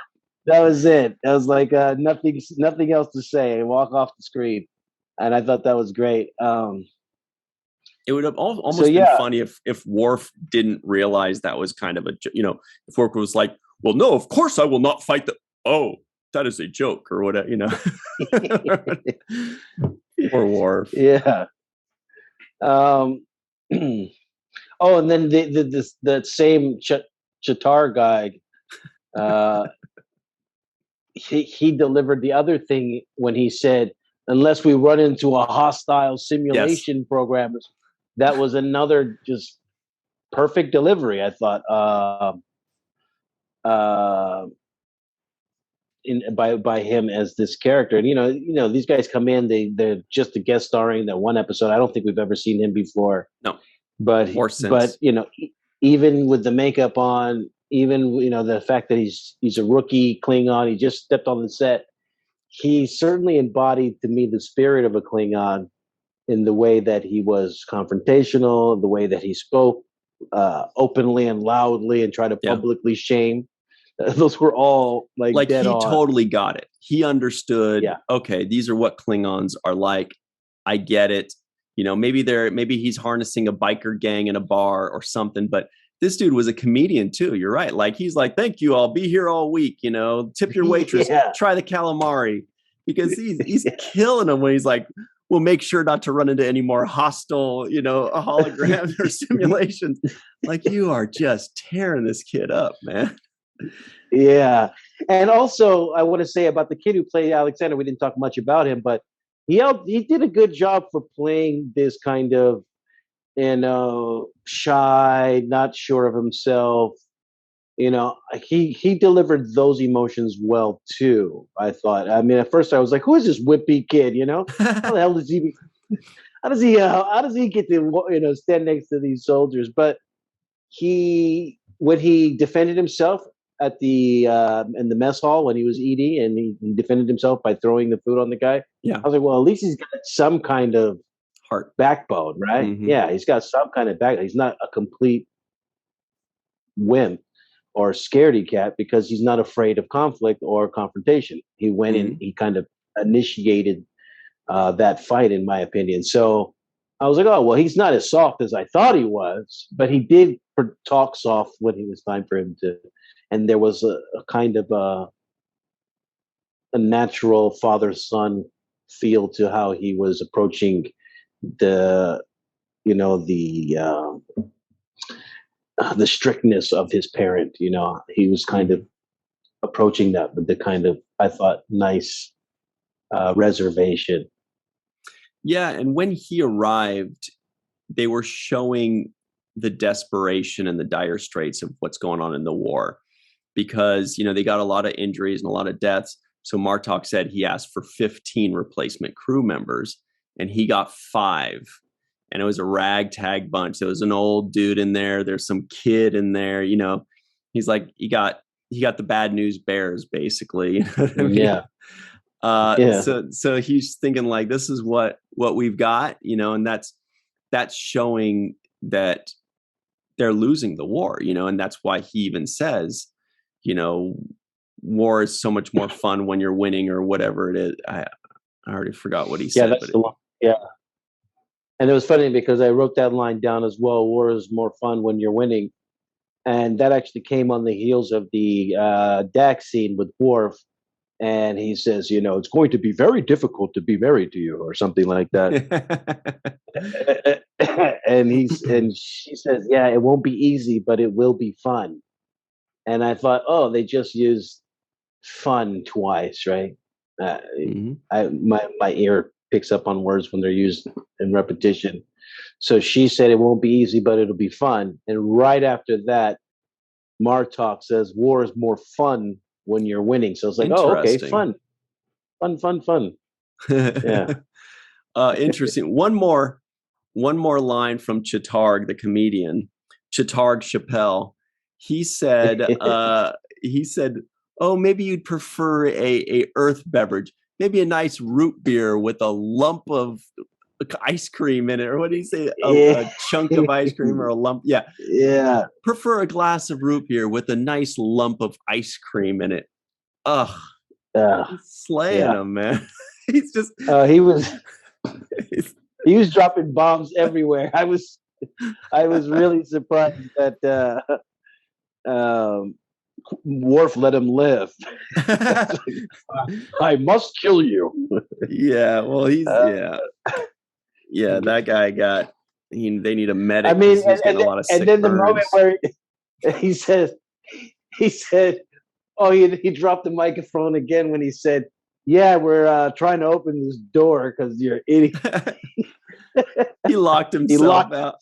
that was it. That was like nothing else to say. Walk off the screen, and I thought that was great. It would have almost been funny if Worf didn't realize that was kind of if Worf was like, "Well, no, of course I will not fight the." Oh, that is a joke or whatever, Or Worf. Yeah. Oh, and then the same Chatar guy, he delivered the other thing when he said, "Unless we run into a hostile simulation program." That was another just perfect delivery, I thought. By him as this character, and these guys come in, they're just a guest starring that one episode. I don't think we've ever seen him before. No. But even with the makeup on, even the fact that he's a rookie Klingon, he just stepped on the set. He certainly embodied to me the spirit of a Klingon in the way that he was confrontational, the way that he spoke openly and loudly and tried to publicly shame. Those were all like dead he on. Totally got it. He understood. Yeah. Okay, these are what Klingons are like. I get it. Maybe he's harnessing a biker gang in a bar or something, but this dude was a comedian too. You're right. Like, he's like, "Thank you. I'll be here all week. Tip your waitress, try the calamari," because he's killing them when he's like, "We'll make sure not to run into any more hostile, holograms or simulations." Like, you are just tearing this kid up, man. Yeah. And also I want to say about the kid who played Alexander, we didn't talk much about him, but he did a good job for playing this kind of, shy, not sure of himself. He delivered those emotions well too, I thought. I mean, at first I was like, who is this wimpy kid? How the hell does he how does he get to stand next to these soldiers? But when he defended himself at the in the mess hall when he was eating, and he defended himself by throwing the food on the guy. Yeah, I was like, well, at least he's got some kind of heart backbone, right? Mm-hmm. Yeah, he's got some kind of backbone. He's not a complete wimp or scaredy cat because he's not afraid of conflict or confrontation. He went in, he kind of initiated that fight, in my opinion. So I was like, oh, well, he's not as soft as I thought he was, but he did talk soft when it was time for him to. And there was a kind of a natural father-son feel to how he was approaching the strictness of his parent. He was kind of approaching that with the kind of, I thought, nice reservation. Yeah, and when he arrived, they were showing the desperation and the dire straits of what's going on in the war, because they got a lot of injuries and a lot of deaths. So Martok said he asked for 15 replacement crew members, and he got 5. And it was a ragtag bunch. There was an old dude in there. There's some kid in there. He's like, he got the bad news bears, basically. You know what I mean? Yeah. So he's thinking like, this is what we've got, and that's showing that they're losing the war, and that's why he even says, war is so much more fun when you're winning, or whatever it is. I already forgot what he said. That's the one. Yeah. And it was funny because I wrote that line down as well. War is more fun when you're winning. And that actually came on the heels of the Dax scene with Worf. And he says, it's going to be very difficult to be married to you, or something like that. and she says, yeah, it won't be easy, but it will be fun. And I thought, oh, they just used fun twice, right? My ear picks up on words when they're used in repetition. So she said it won't be easy, but it'll be fun. And right after that, Martok says war is more fun when you're winning. So it's like, oh, okay, fun. Yeah. Interesting. One more line from Chittarg, the comedian, Chittarg Chappelle. He said, oh, maybe you'd prefer a earth beverage, maybe a nice root beer with a lump of ice cream in it, or what do you say? A chunk of ice cream or a lump? Yeah. Prefer a glass of root beer with a nice lump of ice cream in it. Ugh. He's slaying him, man. He's just. He was dropping bombs everywhere. I was really surprised that Worf let him live. I must kill you. Yeah, well, he's yeah. That guy got. They need a medic. I mean, and a lot of sick then burns. The moment where he said, oh, he dropped the microphone again when he said, "Yeah, we're trying to open this door because you're an idiot." He locked himself out.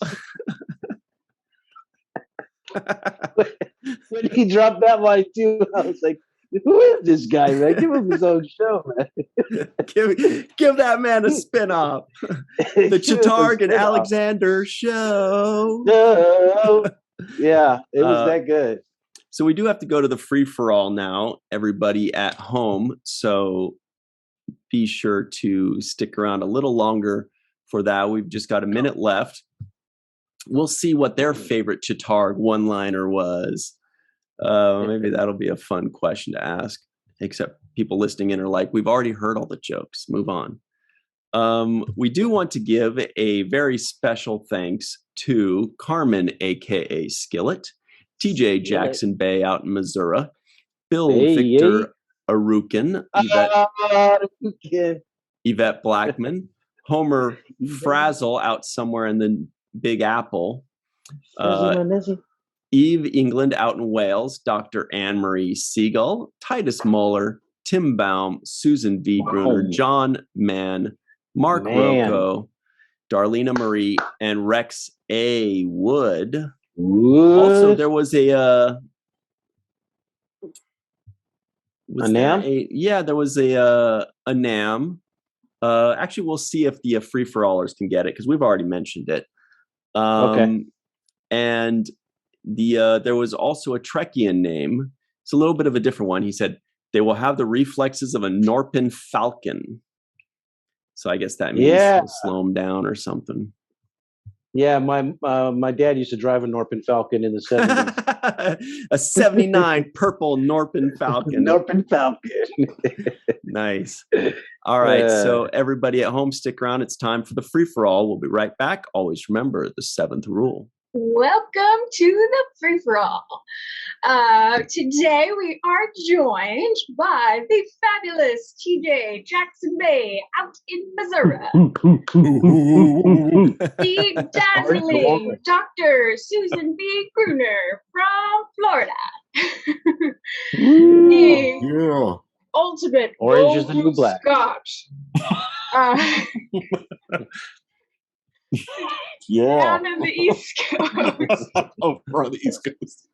When he dropped that line too, I was like, "Who is this guy, man? Give him his own show, man. give that man a spin-off. The Chittarg and Alexander show." No. Yeah, it was that good. So we do have to go to the free-for-all now, everybody at home. So be sure to stick around a little longer for that. We've just got a minute left. We'll see what their favorite Chittarg one-liner was. Maybe that'll be a fun question to ask, except people listening in are like, we've already heard all the jokes. Move on. We do want to give a very special thanks to Carmen, a.k.a. Skillet, TJ Jackson-Bey out in Missouri, Bill Victor Arucan, Yvette Blackmon, Homer Frizzell out somewhere in the Big Apple, Eve England out in Wales, Dr. Anne-Marie Segal, Titus Mohler, Tim Baum, Susan V. Gruner, John Mann, Mark Rocco, Darlena Marie, and Rex A. Wood. Also, there was a NAM? There was a NAM. Actually, we'll see if the free-for-allers can get it, because we've already mentioned it. Okay. And there was also a Trekkian name. It's a little bit of a different one. He said, they will have the reflexes of a Norpin Falcon. So I guess that means we'll slow them down or something. Yeah, my dad used to drive a Norpin Falcon in the 70s. A 79 purple Norpin Falcon. Norpin Falcon. Nice. All right, so everybody at home, stick around. It's time for the free-for-all. We'll be right back. Always remember the 7th rule. Welcome to the free-for-all. Today we are joined by the fabulous TJ Jackson-Bey out in Missouri. The dazzling Dr. Susan B. Gruner from Florida. The ultimate orange is the new black. Scotch. Down in the East Coast. From the East Coast.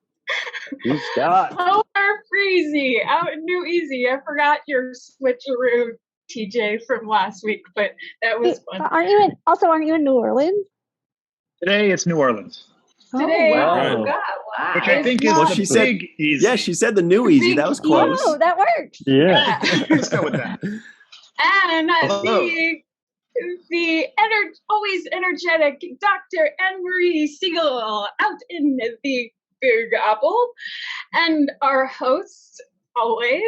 Who's Scott? Polar Freezy out in New Easy. I forgot your switcheroo, TJ, from last week, but that was fun. Aren't you in New Orleans? Today it's New Orleans. Today, wow. Wow. Which I think is the big easy. Yeah, she said the new easy. That was close. Oh, that worked. Yeah. Let's go with that. And the always energetic Dr. Anne-Marie Segal out in the Big Apple. And our hosts, always,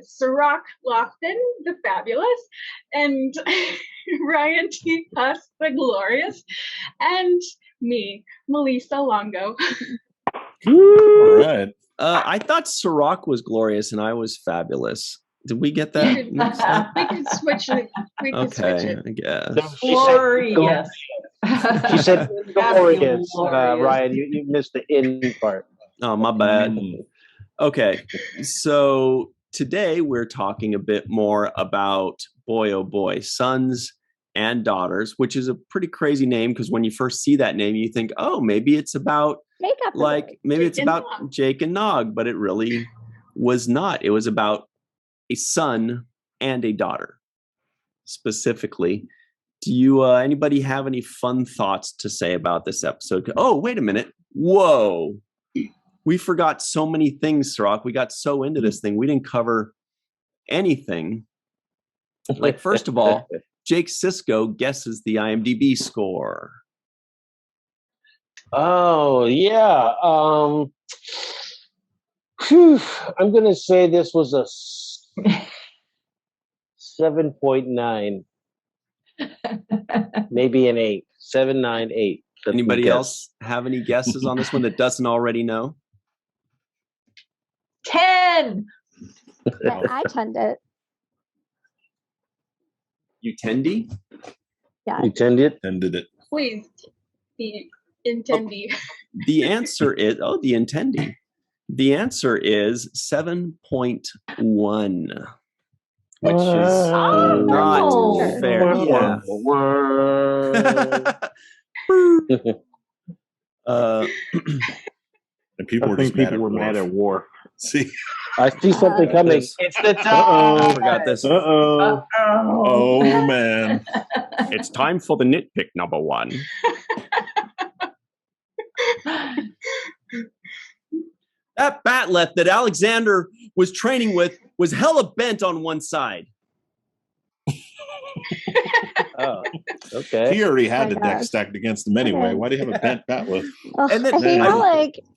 Cirroc Lofton, the fabulous, and Ryan T. Husk, the glorious, and me, Malissa Longo. All right. I thought Cirroc was glorious and I was fabulous. Did we get that? We can switch it. Switch it. I guess. Glorious. She said glorious, Ryan. You missed the in part. Oh, my bad. Okay. So today we're talking a bit more about, boy, oh boy, sons and daughters, which is a pretty crazy name because when you first see that name, you think, oh, maybe it's about Jake and Nog, but it really was not. It was about a son and a daughter specifically. Do you anybody have any fun thoughts to say about this episode? Oh, wait a minute. Whoa. We forgot so many things, Cirroc. We got so into this thing. We didn't cover anything. Like, first of all, Jake Sisko guesses the IMDb score. Oh, yeah. I'm going to say this was a 7.9. Maybe an 8. 7, 9, 8. Anybody else have any guesses on this one that doesn't already know? 10. I tend it. You tendy? Yeah. You tended it. Please, the intendee. The answer is, the intendee. The answer is 7.1. Which is not fair. Yeah. And people were mad at Worf. See, I see something coming. It's the time. I forgot this. Oh man! It's time for the nitpick number 1. That bat'leth that Alexander was training with was hella bent on one side. Oh, okay. He already had the deck stacked against him anyway. Why do you have a bent bat'leth? And then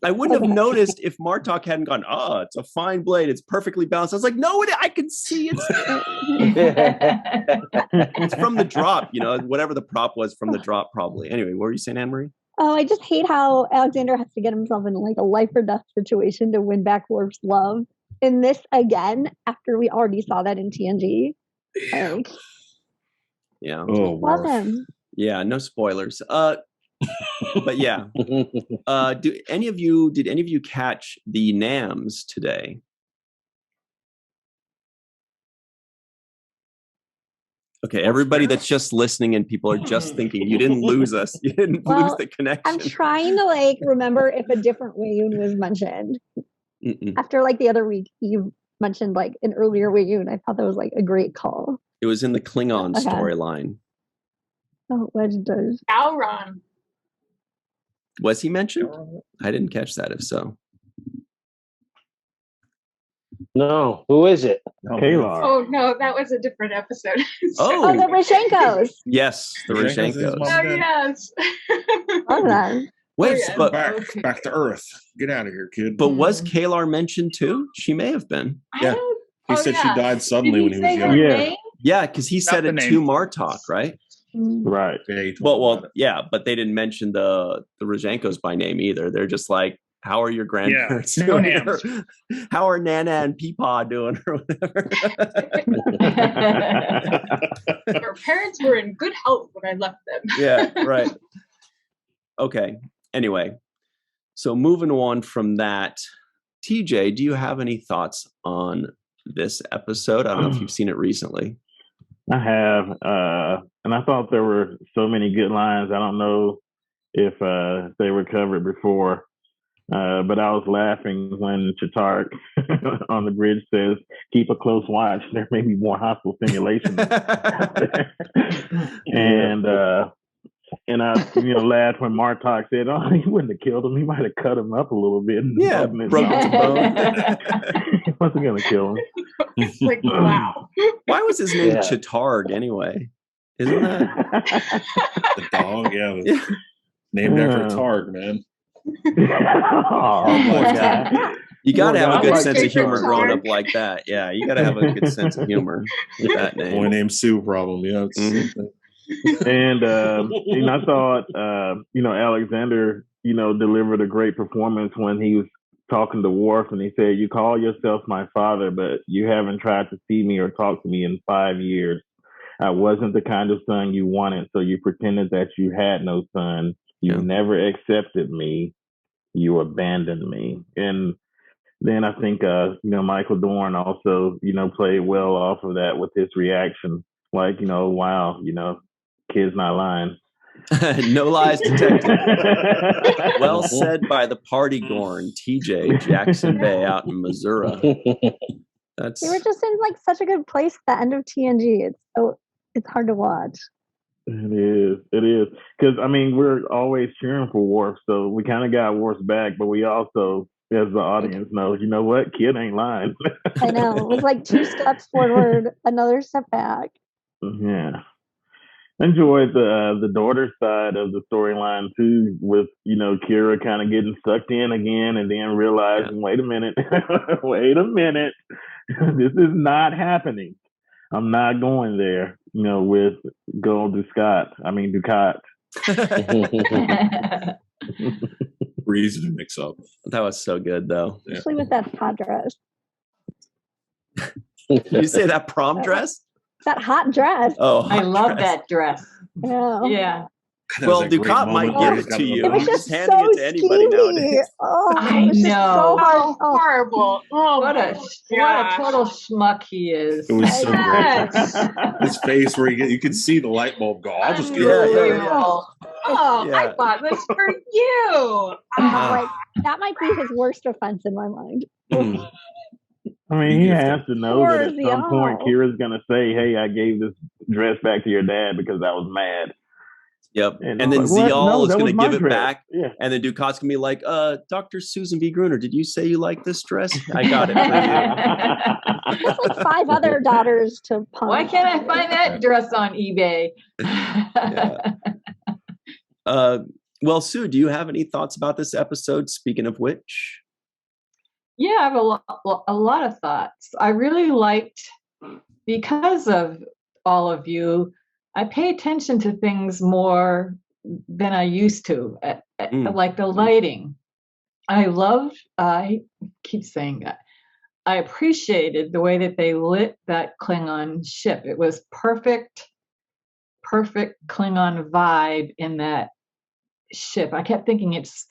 I wouldn't have noticed if Martok hadn't gone, it's a fine blade. It's perfectly balanced. I was like, no, I can see it's it's from the drop, whatever the prop was from the drop, probably. Anyway, what were you saying, Anne-Marie? Oh, I just hate how Alexander has to get himself in like a life or death situation to win back Worf's love. In this again, after we already saw that in TNG. Like, yeah. Love him. Yeah, no spoilers. But yeah. Did any of you catch the NAMs today? Okay, everybody that's just listening and people are just thinking, you didn't lose us. You didn't lose the connection. I'm trying to remember if a different Wayun was mentioned. After the other week, you mentioned an earlier Wayun. I thought that was a great call. It was in the Klingon storyline. Oh, what does Aron. Was he mentioned? I didn't catch that. If so, no. Who is it? Kalar. Oh no, that was a different episode. Oh, the Rishenkos. Yes, the Rishenkos. Oh yes. Love them. Wait, but back to Earth. Get out of here, kid. But was Kalar mentioned too? She may have been. Yeah. He said she died suddenly when he was young. Yeah, because he said it to Martok, right? Right. Well, yeah, but they didn't mention the Rishenkos by name either. They're just like, how are your grandparents doing? How are Nana and Peepaw doing or whatever? Our parents were in good health when I left them. Yeah, right. Okay. Anyway, so moving on from that, TJ, do you have any thoughts on this episode? I don't know if you've seen it recently. I have, and I thought there were so many good lines. I don't know if they were covered before, but I was laughing when Chitarik on the bridge says, "Keep a close watch. There may be more hostile simulations." And I, laughed when Martok said, "Oh, he wouldn't have killed him. He might have cut him up a little bit." Yeah, broke his bone. He wasn't going to kill him. Wow. Why was his name Chitarig anyway? Isn't that the dog? Yeah, named after Targ, man. Oh, God. You got to have a good sense of humor growing up like that. Yeah, you got to have a good sense of humor with that name. Boy named Sue, problem. Yeah. And I thought Alexander delivered a great performance when he was talking to Worf and he said, "You call yourself my father, but you haven't tried to see me or talk to me in 5 years. I wasn't the kind of son you wanted, so you pretended that you had no son. You never accepted me. You abandoned me." And then I think Michael Dorn also played well off of that with his reaction, wow, kid's not lying. No lies detected. Well said by the party gorn, TJ, Jackson-Bey out in Missouri. They were just in like such a good place at the end of TNG. It's hard to watch. It is. Because, I mean, we're always cheering for Worf, so we kind of got Worf's back, but we also, as the audience knows, you know what? Kid ain't lying. I know. It was like 2 steps forward, another step back. Yeah. Enjoyed the daughter side of the storyline too, with Kira kind of getting sucked in again, and then realizing, wait a minute, this is not happening. I'm not going there, with Dukat. Reason to mix up. That was so good, though. Especially with that hot dress. Did you say that prom dress? That hot dress. Oh, I love that dress. Yeah. Well, Dukat might give it to you. It was He's just handing so it to anybody nowadays. Oh, I know. Oh, horrible. Oh, What a total schmuck he is. It was so Yes. great. His face where you could see the light bulb go. I'll just get it. Unbelievable. Oh, Yeah. I bought this for you. Like, that might be his worst offense in my mind. Mm. I mean, he has to know that at Poor some point Ziyal. Kira's going to say, hey, I gave this dress back to your dad because I was mad. Yep. And And then I'm like, what? Ziyal No, is that going was to my give it dress. back. Yeah. And then Dukat's going to be like, Dr. Susan B. Gruner, did you say you like this dress? I got it for you. There's like 5 other daughters to punch. Why can't I find that dress on eBay? Well, Sue, do you have any thoughts about this episode? Speaking of which, Yeah, I have a lot of thoughts. I really liked, because of all of you, I pay attention to things more than I used to, like the lighting. I keep saying that. I appreciated the way that they lit that Klingon ship. It was perfect Klingon vibe in that ship. I kept thinking it's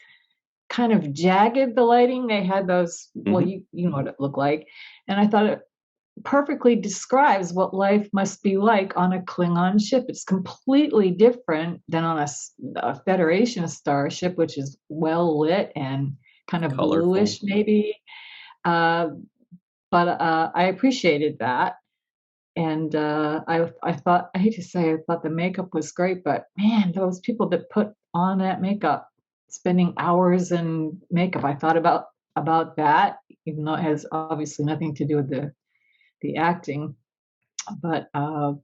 kind of jagged, the lighting. They had those, well, you know what it looked like. And I thought it perfectly describes what life must be like on a Klingon ship. It's completely different than on a Federation starship, which is well lit and kind of Colorful. bluish maybe. But I appreciated that. And I thought, I hate to say, I thought the makeup was great, but man, those people that put on that makeup, spending hours in makeup, I thought about that, even though it has obviously nothing to do with the acting. But I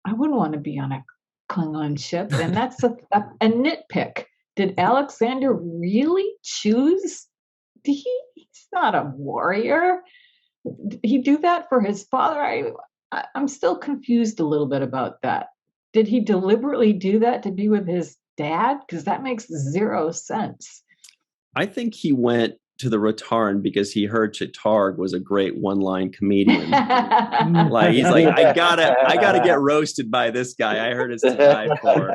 wouldn't want to be on a Klingon ship, and that's a nitpick. Did Alexander really choose? He's not a warrior. Did he do that for his father? I'm still confused a little bit about that. Did he deliberately do that to be with his dad? Because that makes 0 sense. I think he went to the Rotaran because he heard Ch'Targ was a great one-line comedian. Like he's like, I gotta get roasted by this guy. I heard it's to die for.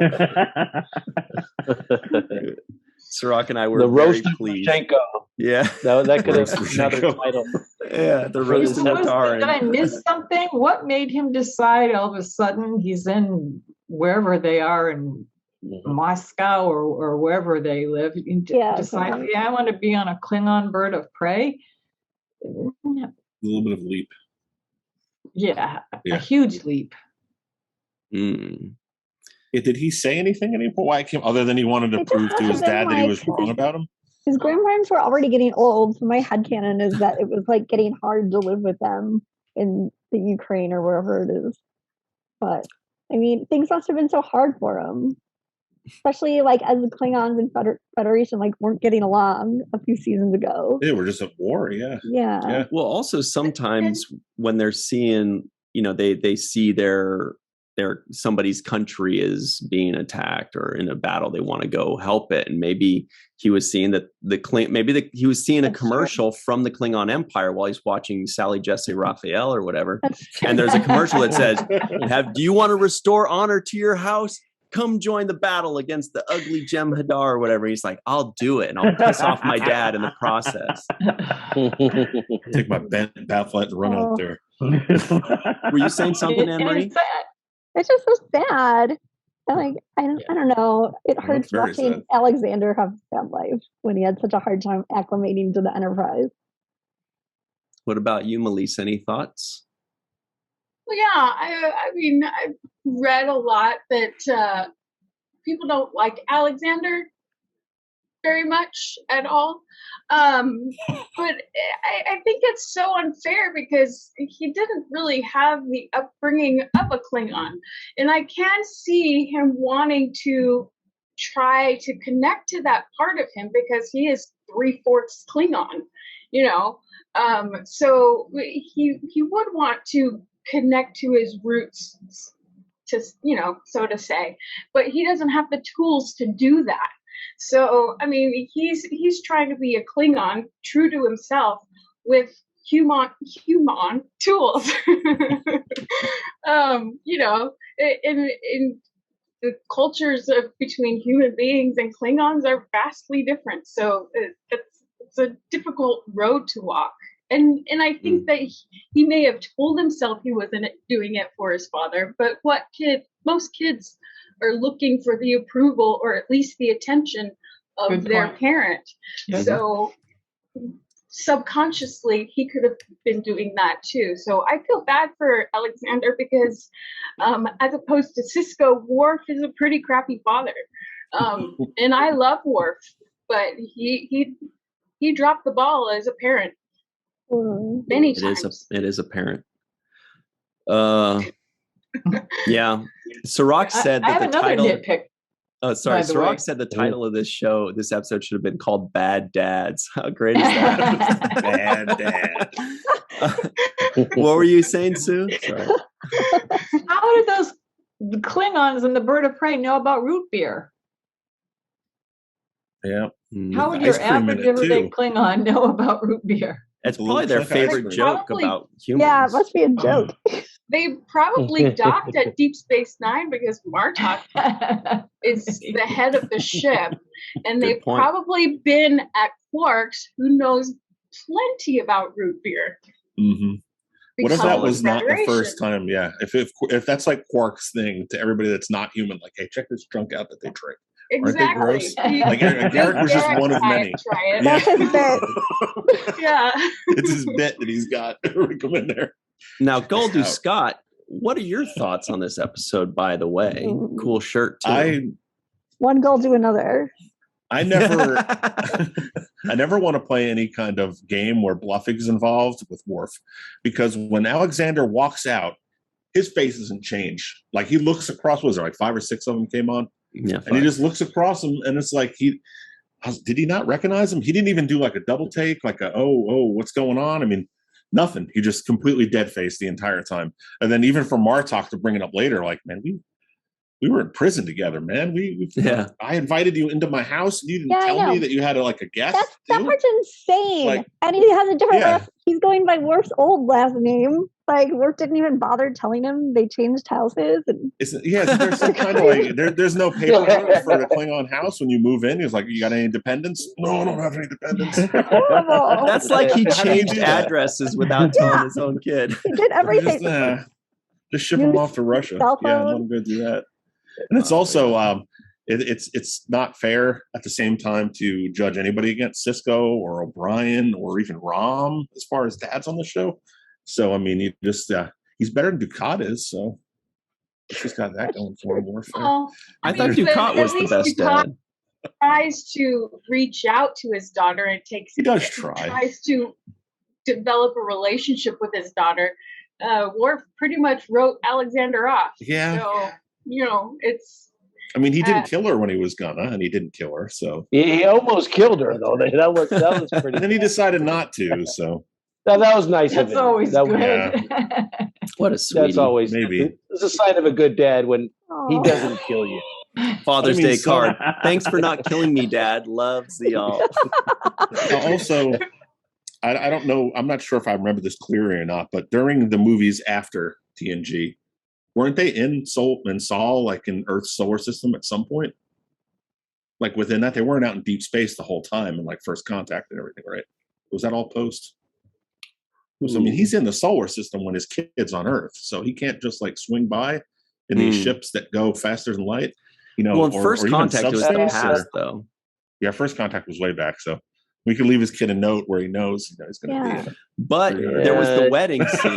Cirroc and I were The very roast of pleased. Rushenko. Yeah, That could have Roast been another Rushenko. title. yeah, the roast of Rotaran. Did I miss something? What made him decide all of a sudden he's in wherever they are in Moscow or wherever they live? Decide, I want to be on a Klingon bird of prey. A little bit of leap. Yeah, Yeah. a huge leap. Mm. Yeah, did he say anything at any point? Why came other than he wanted to It prove just to his must have dad been that he was like- wrong about him? His grandparents were already getting old, so my headcanon is that it was like getting hard to live with them in the Ukraine or wherever it is. But I mean, things must have been so hard for him, especially like as the Klingons and Federation like weren't getting along a few seasons ago. Yeah, we're just at war. Yeah. Yeah. Well, also sometimes when they're seeing, they see their somebody's country is being attacked or in a battle, they want to go help it, and maybe he was seeing that he was seeing a commercial from the Klingon Empire while he's watching Sally Jesse Raphael or whatever, and there's a commercial that says, "Do you want to restore honor to your house? Come join the battle against the ugly Jem'Hadar," or whatever. He's like, "I'll do it, and I'll piss off my dad in the process." Take my bent Batflat and run out there. Were you saying something, Anne Marie? It's sad. It's just so sad. I don't know. It hurts very watching sad. Alexander have a sad life when he had such a hard time acclimating to the Enterprise. What about you, Malissa? Any thoughts? Well, yeah, I mean, I've read a lot that people don't like Alexander very much at all. But I think it's so unfair because he didn't really have the upbringing of a Klingon. And I can see him wanting to try to connect to that part of him because he is 3/4 Klingon, you know. So he would want to connect to his roots, to, you know, so to say, but he doesn't have the tools to do that. So I mean, he's trying to be a Klingon, true to himself, with human tools. You know, in the cultures between human beings and Klingons are vastly different. So it's a difficult road to walk. And I think that he may have told himself he wasn't doing it for his father, but most kids are looking for the approval or at least the attention of their parent. Yeah. So subconsciously he could have been doing that too. So I feel bad for Alexander because as opposed to Sisko, Worf is a pretty crappy father. And I love Worf, but he dropped the ball as a parent. Many times. It is apparent. Yeah. Cirroc said I that have the another title. nitpick. Oh, sorry. by the way. Cirroc said the title of this episode should have been called "Bad Dads." How great is that? Bad dad. What were you saying, Sue? Sorry. How did those Klingons and the bird of prey know about root beer? Yeah. How would Ice your cream in average it, everyday too. Klingon know about root beer? It's A little probably their chunk of ice favorite cream. joke Probably- about humans. Yeah, it must be a joke. They probably docked at Deep Space Nine because Martok is the head of the ship, and they've Good point. probably been at Quark's, who knows plenty about root beer. Mm-hmm. What if because that of was not the Federation. first time? Yeah. If that's like Quark's thing to everybody that's not human, like, hey, check this junk out that they drink. Aren't they Exactly. gross? Like, Garrick was just one of many. Try it. That's his bit. Yeah. It's his bit that he's got. We come in there. Now, Goldu out. Scott, what are your thoughts on this episode, by the way? Cool shirt, too. One goal to another. I never want to play any kind of game where bluffing is involved with Worf, because when Alexander walks out, his face doesn't change. Like, he looks across, was there like 5 or 6 of them came on? Yeah, and he just looks across him, and it's like did he not recognize him? He didn't even do like a double take, like what's going on? I mean, nothing. He just completely dead faced the entire time. And then even for Martok to bring it up later, like, man, we were in prison together, man. Yeah. I invited you into my house, and you didn't tell me that you had a guest. That part's insane. Like, and he has a different yeah. last. He's going by Worf's old last name. Like, Worf didn't even bother telling him they changed houses. And There's some kind of like there's no paperwork for the Klingon house when you move in. He was like, you got any dependents? No, I don't have any dependents. horrible. That's like he How do you changed do that? addresses without telling his own kid. He did everything. Just ship them off to Russia. Cell Yeah, phone. let them go do that. And it's also it's not fair at the same time to judge anybody against Sisko or O'Brien or even Rom as far as dads on the show. So I mean, he's better than Dukat is. So he's got that going for him. More fair. Well, I thought mean, Dukat at was the least best Dukat dad. tries to reach out to his daughter and He does try. tries to develop a relationship with his daughter. Worf pretty much wrote Alexander off. Yeah. So, it's. I mean, he didn't kill her when he was gonna, and he didn't kill her. So He almost killed her, though. That was pretty. and then he decided not to. So that was nice of That's him. always That- good. yeah. What a sweetie. That's always Maybe. It's a sign of a good dad when he Aw. doesn't kill you. Father's I mean, Day so- card. Thanks for not killing me, Dad. Love Ziyal. Also, I don't know. I'm not sure if I remember this clearly or not, but during the movies after TNG, weren't they in Sol, like in Earth's solar system at some point? Like within that, they weren't out in deep space the whole time and like First Contact and everything, right? Was that all post? So I mean, he's in the solar system when his kid's on Earth, so he can't just like swing by. in these ships that go faster than light. You know, well, in First or even Contact, it was the subspace, past, though. Yeah, First Contact was way back, so we could leave his kid a note where he knows he's going to be. But there was the wedding scene.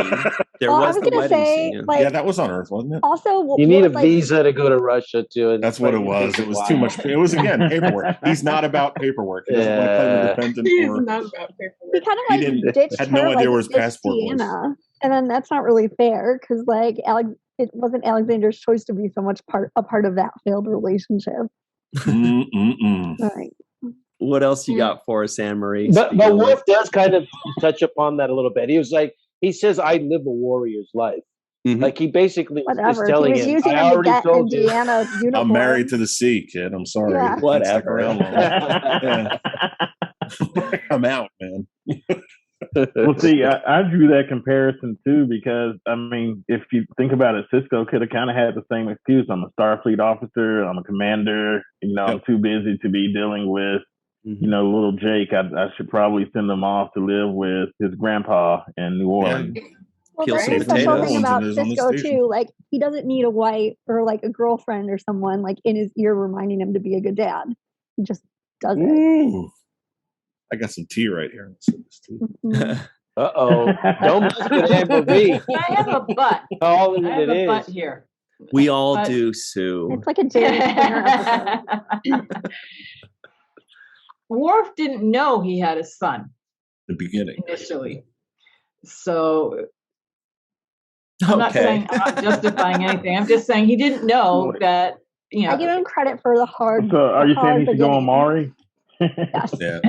There was the wedding scene. Like, yeah, that was on Earth, wasn't it? Also, you need a visa to go to Russia too. That's what it was. It was too much. It was again paperwork. He's not about paperwork. He doesn't want to play with dependent. He's not about paperwork. He kind of like ditched had no her, idea where his ditched passport was. Deanna. And then that's not really fair because like it wasn't Alexander's choice to be so much a part of that failed relationship. All right. What else you got for us, Anne Marie? But Worf does kind of touch upon that a little bit. He says, "I live a warrior's life." Mm-hmm. Like he basically whatever. is telling he was him, using "I him to already get in told you." Deanna's uniform. I'm married to the sea, kid. I'm sorry. Yeah. Whatever. I'm out, man. Well, see, I drew that comparison too because I mean, if you think about it, Sisko could have kind of had the same excuse. I'm a Starfleet officer. I'm a commander. You know, I'm too busy to be dealing with, you know, little Jake. I should probably send him off to live with his grandpa in New Orleans. Yeah. Well, Kill that's some the special potatoes. thing about On the Sisko station. too. Like he doesn't need a wife or like a girlfriend or someone like in his ear reminding him to be a good dad. He just does it. Ooh. I got some tea right here. Uh-oh. Don't mess with Anne Marie. I have a butt. All I have it a is. butt here. We all But- do, Sue. It's like a Jerry Springer episode. Worf didn't know he had a son The beginning. initially. So I'm not saying I'm not justifying anything. I'm just saying he didn't know that, you know. I give him credit for the hard. So, are you saying he should go on beginning. Maury? Yes. Yeah.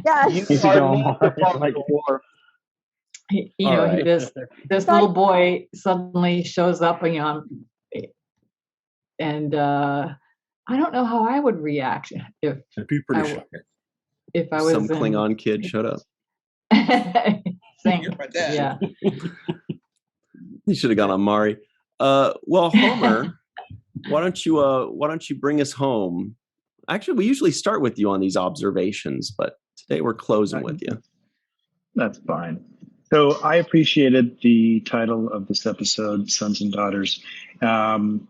Yes. You He should are go on not the Maury. part Like, of the war. you All know, right. this little boy suddenly shows up, you know, and I don't know how I would react if It'd be pretty shocking. I was Some in- Klingon kid showed up. saying, You're my dad. yeah. He should have gone on Mari. Well, Homer, why don't you bring us home? Actually, we usually start with you on these observations, but today we're closing with you. That's fine. So I appreciated the title of this episode, Sons and Daughters, and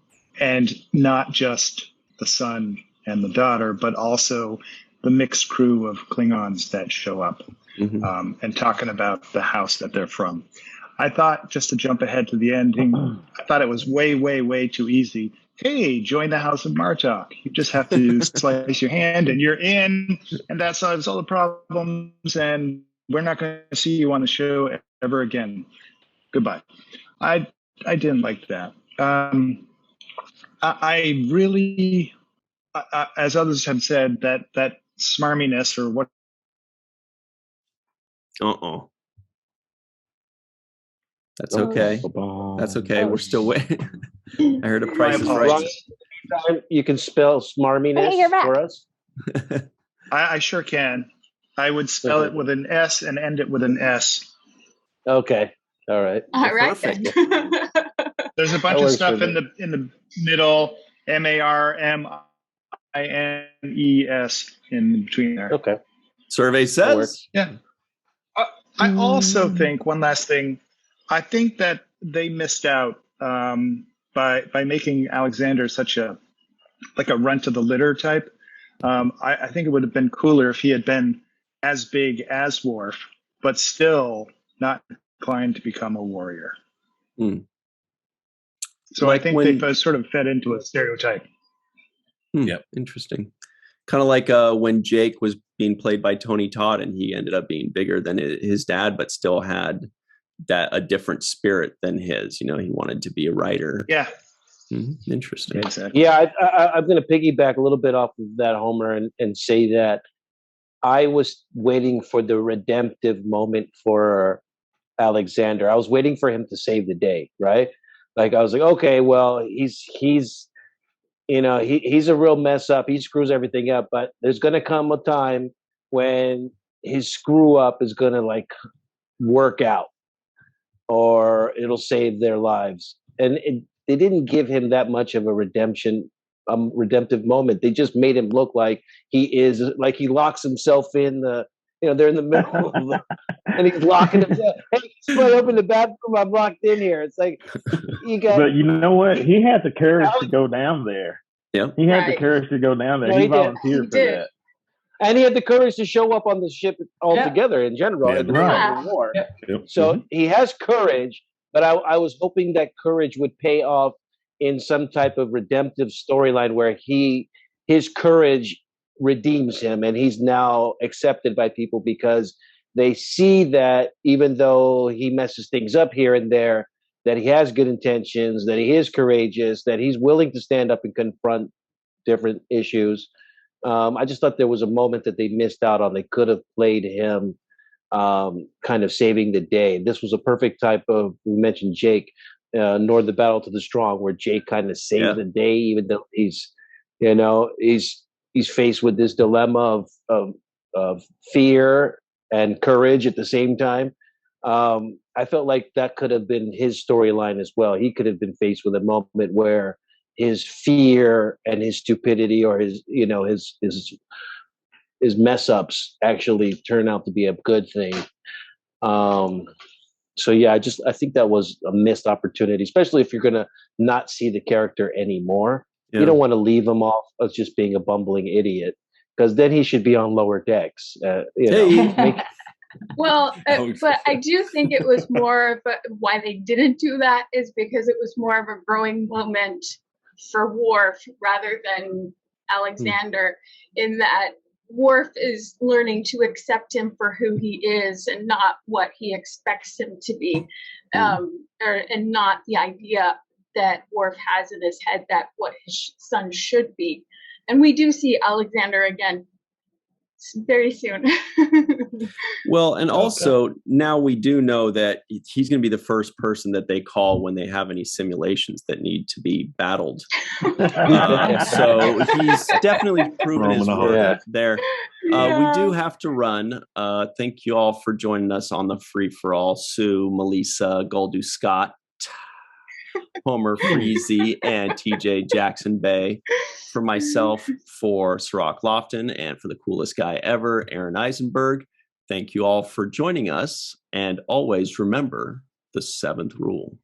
not just the son and the daughter, but also the mixed crew of Klingons that show up, and talking about the house that they're from. I thought, just to jump ahead to the ending, I thought it was way, way, way too easy. Hey, join the House of Martok. You just have to slice your hand and you're in, and that solves all the problems, and we're not going to see you on the show ever again. Goodbye. I didn't like that. I really, as others have said, that smarminess or what. That's okay. That's okay. We're still waiting. I heard a Price is Right. You can spell smarminess Hey, you're back. for us? I sure can. I would spell it with an S and end it with an S. Okay. All right. All right. Perfect. then. There's a bunch That of works stuff for in the middle, MARMINES in between there. Okay. Survey That says. works. Yeah. I also think one last thing. I think that they missed out by making Alexander such a runt of the litter type. I think it would have been cooler if he had been as big as Worf, but still not inclined to become a warrior. So Like I think when- they sort of fed into a stereotype. Yep. Interesting. Kind of like when Jake was being played by Tony Todd and he ended up being bigger than his dad, but still had a different spirit than his. You know, he wanted to be a writer. Yeah. Interesting. Exactly. Yeah, I'm going to piggyback a little bit off of that, Homer, and say that I was waiting for the redemptive moment for Alexander. I was waiting for him to save the day, right? Like I was like, okay, well, he's you know, he's a real mess up. He screws everything up, but there's going to come a time when his screw up is going to like work out, or it'll save their lives. And they didn't give him that much of a redemptive moment. They just made him look like he locks himself in the they're in the middle of the, and he's locking himself. Hey, somebody open the bathroom. I'm locked in here. It's like you got. But you know what? He had the courage to go down there. Yeah, he had the courage to go down there. No, he he did. volunteered for that. And he had the courage to show up on the ship altogether in general in the middle of the war. So he has courage, but I was hoping that courage would pay off in some type of redemptive storyline where his courage redeems him and he's now accepted by people because they see that even though he messes things up here and there, that he has good intentions, that he is courageous, that he's willing to stand up and confront different issues. I just thought there was a moment that they missed out on. They could have played him kind of saving the day. This was a perfect type of, we mentioned Jake, Nor the Battle to the Strong, where Jake kind of saved the day, even though he's faced with this dilemma of fear and courage at the same time. I felt like that could have been his storyline as well. He could have been faced with a moment where his fear and his stupidity or his mess ups actually turn out to be a good thing. So yeah, I think that was a missed opportunity, especially if you're going to not see the character anymore. You don't want to leave him off as just being a bumbling idiot, because then he should be on lower decks. Well, but I do think it was more of why they didn't do that is because it was more of a growing moment for Worf rather than Alexander, in that Worf is learning to accept him for who he is and not what he expects him to be, and not the idea that Worf has in his head that what his son should be. And we do see Alexander again very soon. Well, and also now we do know that he's going to be the first person that they call when they have any simulations that need to be battled. So he's definitely proven his worth there. We do have to run. Thank you all for joining us on the Free for All. Sue, Melissa, Goldu Scott, Homer Freezy, and TJ Jackson-Bey. For myself, for Cirroc Lofton, and for the coolest guy ever, Aron Eisenberg. Thank you all for joining us, and always remember the 7th rule.